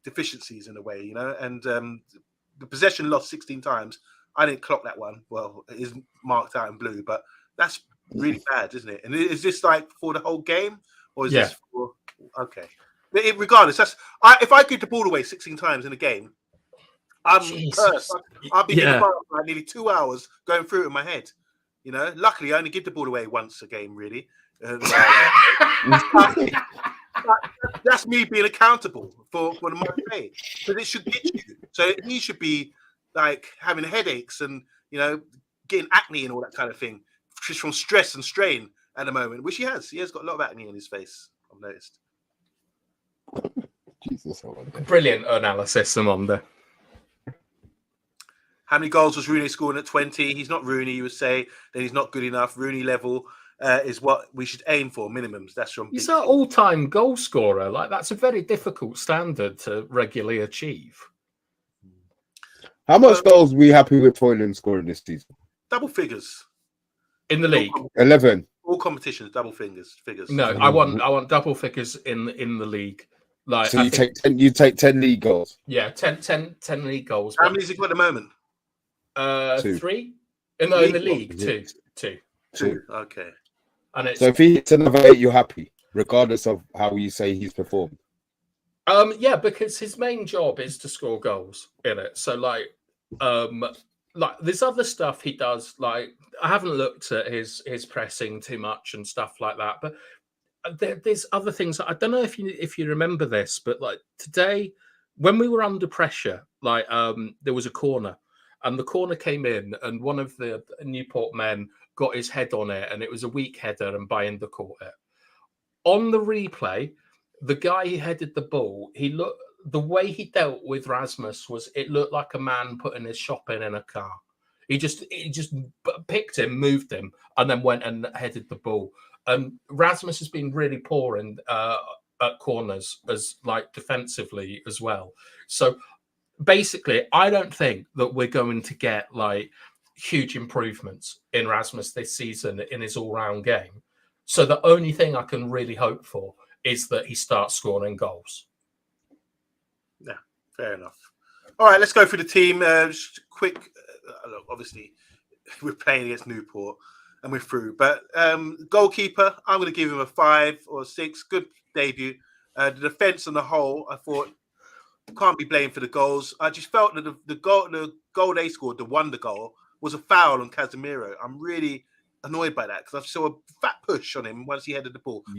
[SPEAKER 1] deficiencies in a way, you know. And the possession lost 16 times. I didn't clock that one. Well, it is marked out in blue, but that's really bad, isn't it? And is this like for the whole game, or is this for? Okay. Regardless, if I give the ball away 16 times in a game, I'm cursed. I'll be in the bar for like nearly 2 hours going through it in my head. You know, luckily I only give the ball away once a game, really. That's me being accountable for the money, because it should get you. So he should be like having headaches and, you know, getting acne and all that kind of thing, just from stress and strain at the moment, which he has. He has got a lot of acne on his face, I've noticed.
[SPEAKER 3] Jesus,
[SPEAKER 2] brilliant analysis, Amonda.
[SPEAKER 1] How many goals was Rooney scoring at 20? He's not Rooney, you would say. Then he's not good enough. Rooney level is what we should aim for, minimums. That's from.
[SPEAKER 2] He's an all-time goal scorer. Like, that's a very difficult standard to regularly achieve.
[SPEAKER 3] How much goals were you happy with Hojlund scoring this season?
[SPEAKER 1] Double figures.
[SPEAKER 2] in the league.
[SPEAKER 3] 11.
[SPEAKER 1] All competitions, double figures.
[SPEAKER 2] No, I want double figures in the league. Like,
[SPEAKER 3] so you take 10 league goals.
[SPEAKER 2] Yeah, 10 league goals.
[SPEAKER 1] How many has he got at the moment?
[SPEAKER 2] 3. In the league, two.
[SPEAKER 1] Okay.
[SPEAKER 2] And it's,
[SPEAKER 3] so if he hits another 8, you're happy, regardless of how you say he's performed.
[SPEAKER 2] Yeah, because his main job is to score goals in it. So like there's other stuff he does. Like, I haven't looked at his pressing too much and stuff like that, but there's other things. I don't know if you remember this, but like today, when we were under pressure, like there was a corner, and the corner came in, and one of the Newport men got his head on it, and it was a weak header, and Bayinda caught it. On the replay, the guy who headed the ball, the way he dealt with Rasmus it looked like a man putting his shopping in a car. He just picked him, moved him, and then went and headed the ball. And Rasmus has been really poor at corners, as like defensively as well. So basically, I don't think that we're going to get like huge improvements in Rasmus this season in his all-round game. So the only thing I can really hope for is that he starts scoring goals.
[SPEAKER 1] Yeah, fair enough. All right, let's go through the team. Just quick. Look, obviously, we're playing against Newport and we're through. But goalkeeper, I'm going to give him a 5 or 6. Good debut. The defence on the whole, I thought, can't be blamed for the goals. I just felt that the goal they scored, the wonder goal, was a foul on Casemiro. I'm really annoyed by that because I saw a fat push on him once he headed the ball.
[SPEAKER 3] I'll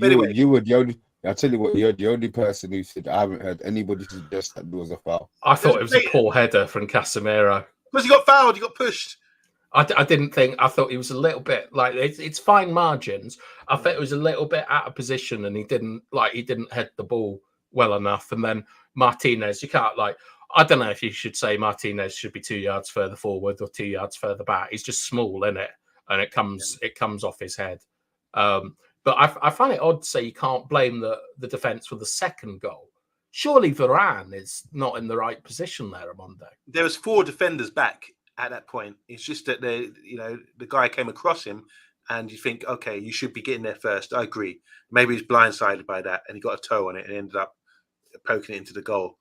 [SPEAKER 3] tell you what, you're the only person who said I haven't heard anybody suggest that there was a foul.
[SPEAKER 2] I thought it was a poor header from Casemiro.
[SPEAKER 1] Because he got fouled, he got pushed.
[SPEAKER 2] I thought he was a little bit like it's fine margins. I thought it was a little bit out of position, and he didn't head the ball well enough. And then Martinez, you can't I don't know if you should say Martinez should be 2 yards further forward or 2 yards further back. He's just small, isn't it? And it comes off his head. But I find it odd to say you can't blame the defence for the second goal. Surely Varane is not in the right position there on Monday.
[SPEAKER 1] There was 4 defenders back at that point. It's just that the guy came across him, and you think, okay, you should be getting there first. I agree. Maybe he's blindsided by that, and he got a toe on it and ended up poking it into the goal.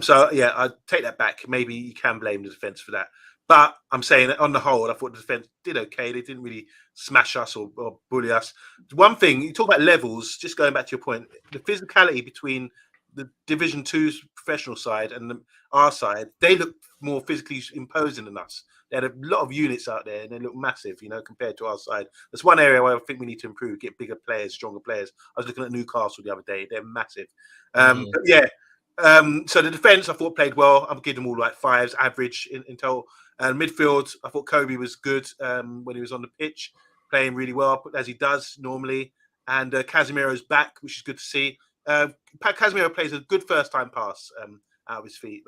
[SPEAKER 1] So yeah, I take that back. Maybe you can blame the defence for that. But I'm saying that on the whole, I thought the defence did okay. They didn't really smash us or bully us. One thing, you talk about levels, just going back to your point, the physicality between the Division 2's professional side and our side, they look more physically imposing than us. They had a lot of units out there and they look massive, compared to our side. That's one area where I think we need to improve, get bigger players, stronger players. I was looking at Newcastle the other day. They're massive. But yeah, so the defence I thought played well. I'm giving them all like 5s average in total. And midfield, I thought Kobe was good when he was on the pitch, playing really well as he does normally. And Casemiro's back, which is good to see. Casemiro plays a good first-time pass out of his feet,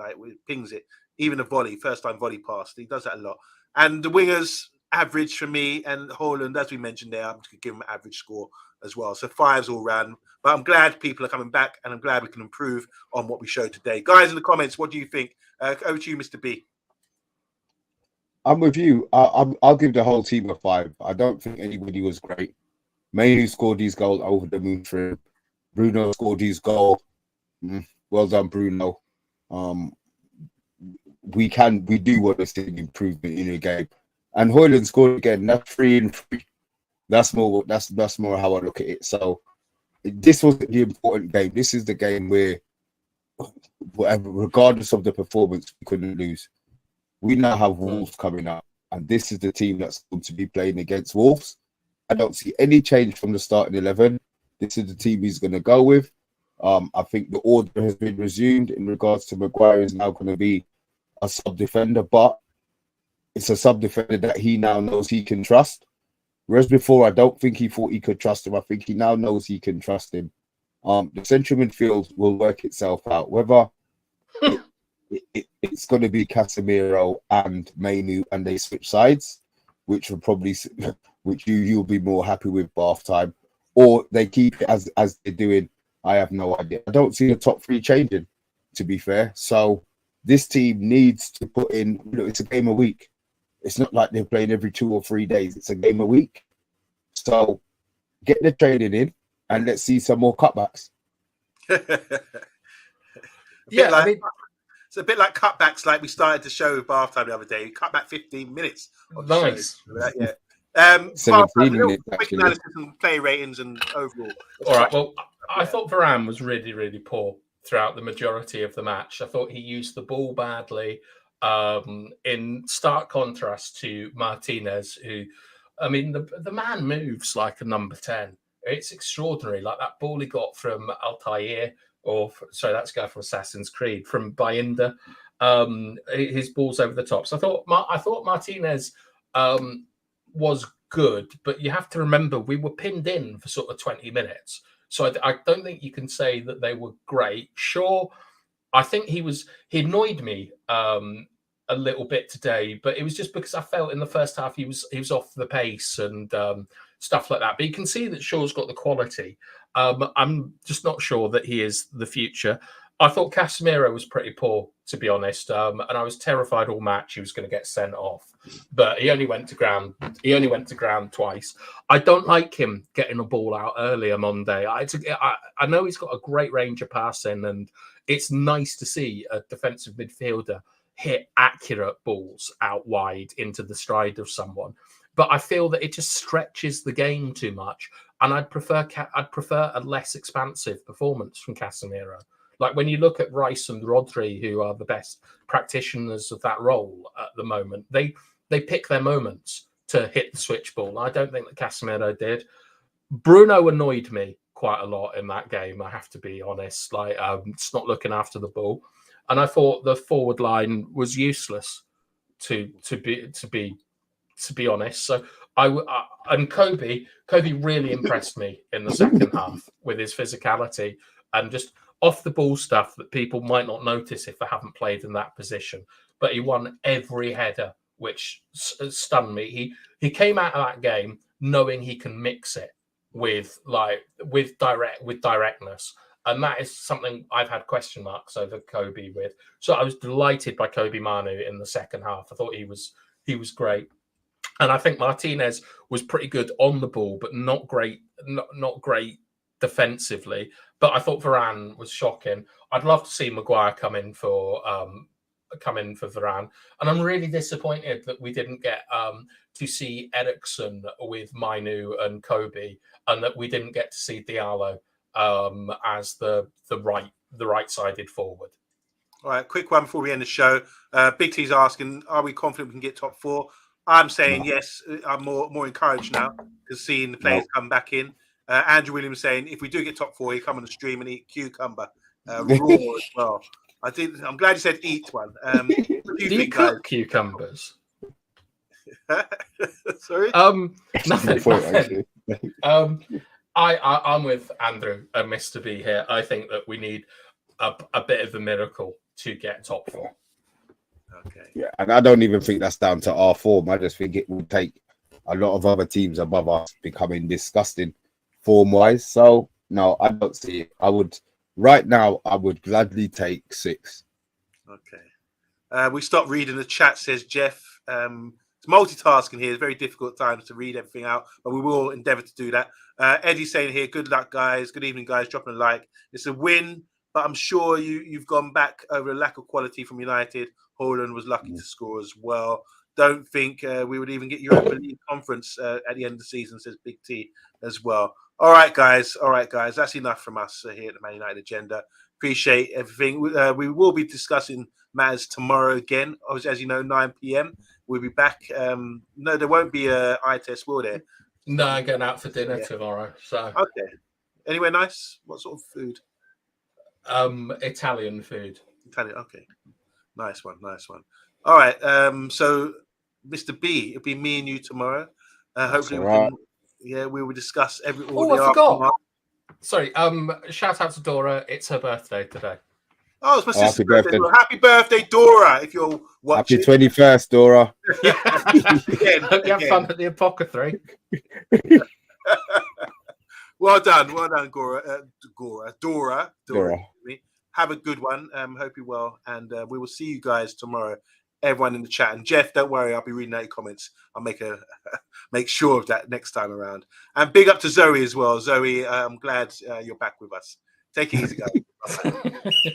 [SPEAKER 1] pings it. Even a volley, first-time volley pass. He does that a lot. And the wingers, average for me. And Hojlund, as we mentioned there, I'm going to give him an average score as well. So 5s all round. But I'm glad people are coming back, and I'm glad we can improve on what we showed today. Guys, in the comments, what do you think? Over to you, Mr. B.
[SPEAKER 3] I'm with you. I'll give the whole team a 5. I don't think anybody was great. Mainoo scored his goal over the moon for him. Bruno scored his goal. Well done, Bruno. We do want to see an improvement in the game. And Hojlund scored again. That's 3 and 3. That's more how I look at it. So this wasn't the important game. This is the game where, whatever, regardless of the performance, we couldn't lose. We now have Wolves coming up, and this is the team that's going to be playing against Wolves. I don't see any change from the starting 11. This is the team he's going to go with. I think the order has been resumed in regards to Maguire is now going to be a sub-defender, but it's a sub-defender that he now knows he can trust. Whereas before, I don't think he thought he could trust him. I think he now knows he can trust him. The central midfield will work itself out. Whether it's going to be Casemiro and Mainoo, and they switch sides, which you'll be more happy with by half time, or they keep it as they're doing. I have no idea. I don't see the top 3 changing, to be fair. So this team needs to put in. It's a game a week. It's not like they're playing every 2 or 3 days. It's a game a week. So get the training in, and let's see some more cutbacks.
[SPEAKER 1] It's a bit like cutbacks, like we started the show with halftime the other day. We cut back 15 minutes.
[SPEAKER 2] Nice.
[SPEAKER 1] Yeah.
[SPEAKER 3] 17 minutes,
[SPEAKER 1] quick analysis and play ratings and overall.
[SPEAKER 2] All right. Well, I thought Varane was really, really poor throughout the majority of the match. I thought he used the ball badly, in stark contrast to Martinez, who, I mean, the man moves like a number 10. It's extraordinary. Like that ball he got from Altair, that's a guy from Assassin's Creed, from Bayinda. His ball's over the top. So I thought Martinez was good, but you have to remember we were pinned in for sort of 20 minutes. So I don't think you can say that they were great. Sure, I think he annoyed me a little bit today, but it was just because I felt in the first half he was off the pace and stuff like that. But you can see that Shaw's got the quality. I'm just not sure that he is the future. I thought Casemiro was pretty poor, to be honest, and I was terrified all match he was going to get sent off. But he only went to ground. He only went to ground twice. I don't like him getting the ball out early on Monday. I know he's got a great range of passing, and it's nice to see a defensive midfielder hit accurate balls out wide into the stride of someone. But I feel that it just stretches the game too much, and I'd prefer a less expansive performance from Casemiro. Like when you look at Rice and Rodri, who are the best practitioners of that role at the moment, they pick their moments to hit the switch ball. I don't think that Casemiro did. Bruno annoyed me quite a lot in that game, I have to be honest. Like, it's not looking after the ball. And I thought the forward line was useless, to be honest. So and Kobe really impressed me in the second half with his physicality and just off the ball stuff that people might not notice if they haven't played in that position. But he won every header, which stunned me. He came out of that game knowing he can mix it with directness. And that is something I've had question marks over Kobe with. So I was delighted by Kobe Mainoo in the second half. I thought he was great. And I think Martinez was pretty good on the ball, but not great defensively. But I thought Varane was shocking. I'd love to see Maguire come in for Varane. And I'm really disappointed that we didn't get to see Eriksen with Mainoo and Kobe, and that we didn't get to see Diallo as the right-sided forward.
[SPEAKER 1] All right, quick one before we end the show. Big T's asking, are we confident we can get top four? I'm saying yes. I'm more encouraged now because seeing the players come back in. Andrew Williams saying, if we do get top four, you come on the stream and eat cucumber raw as well. I'm glad you said eat one. What do you
[SPEAKER 2] cook cucumbers?
[SPEAKER 1] Sorry.
[SPEAKER 2] Nothing. I'm with Andrew and Mr. B here. I think that we need a bit of a miracle to get top four.
[SPEAKER 1] Okay.
[SPEAKER 3] Yeah, and I don't even think that's down to our form. I just think it will take a lot of other teams above us becoming disgusting form-wise. So no, I don't see it. I would gladly take 6.
[SPEAKER 1] Okay. We stopped reading the chat, says Jeff. It's multitasking here. It's very difficult times to read everything out, but we will endeavour to do that. Eddie's saying here, good luck, guys. Good evening, guys. Dropping a like. It's a win, but I'm sure you've gone back over a lack of quality from United. Hojlund was lucky to score as well. Don't think we would even get Europa League conference at the end of the season, says Big T as well. All right, guys. That's enough from us here at the Man United Agenda. Appreciate everything. We will be discussing matters tomorrow again. As you know, 9 p.m. We'll be back. No, there won't be a eye test, will there?
[SPEAKER 2] No, I'm going out for dinner tomorrow. So
[SPEAKER 1] okay. Anywhere nice? What sort of food?
[SPEAKER 2] Italian food.
[SPEAKER 1] Italian. Okay. Nice one. All right. So, Mr. B, it'll be me and you tomorrow. Hopefully, we will discuss
[SPEAKER 2] I forgot. Sorry. Shout out to Dora. It's her birthday today.
[SPEAKER 1] Oh, it's my sister's birthday. Happy birthday, Dora! If you're watching.
[SPEAKER 3] Happy 21st, Dora.
[SPEAKER 2] Hope you have fun at the apothecary.
[SPEAKER 1] Well done, Dora. Have a good one. Hope you're well, and we will see you guys tomorrow everyone in the chat. And Jeff, don't worry, I'll be reading out your comments. I'll make sure of that next time around. And big up to Zoe as well. Zoe, I'm glad you're back with us. Take it easy, guys.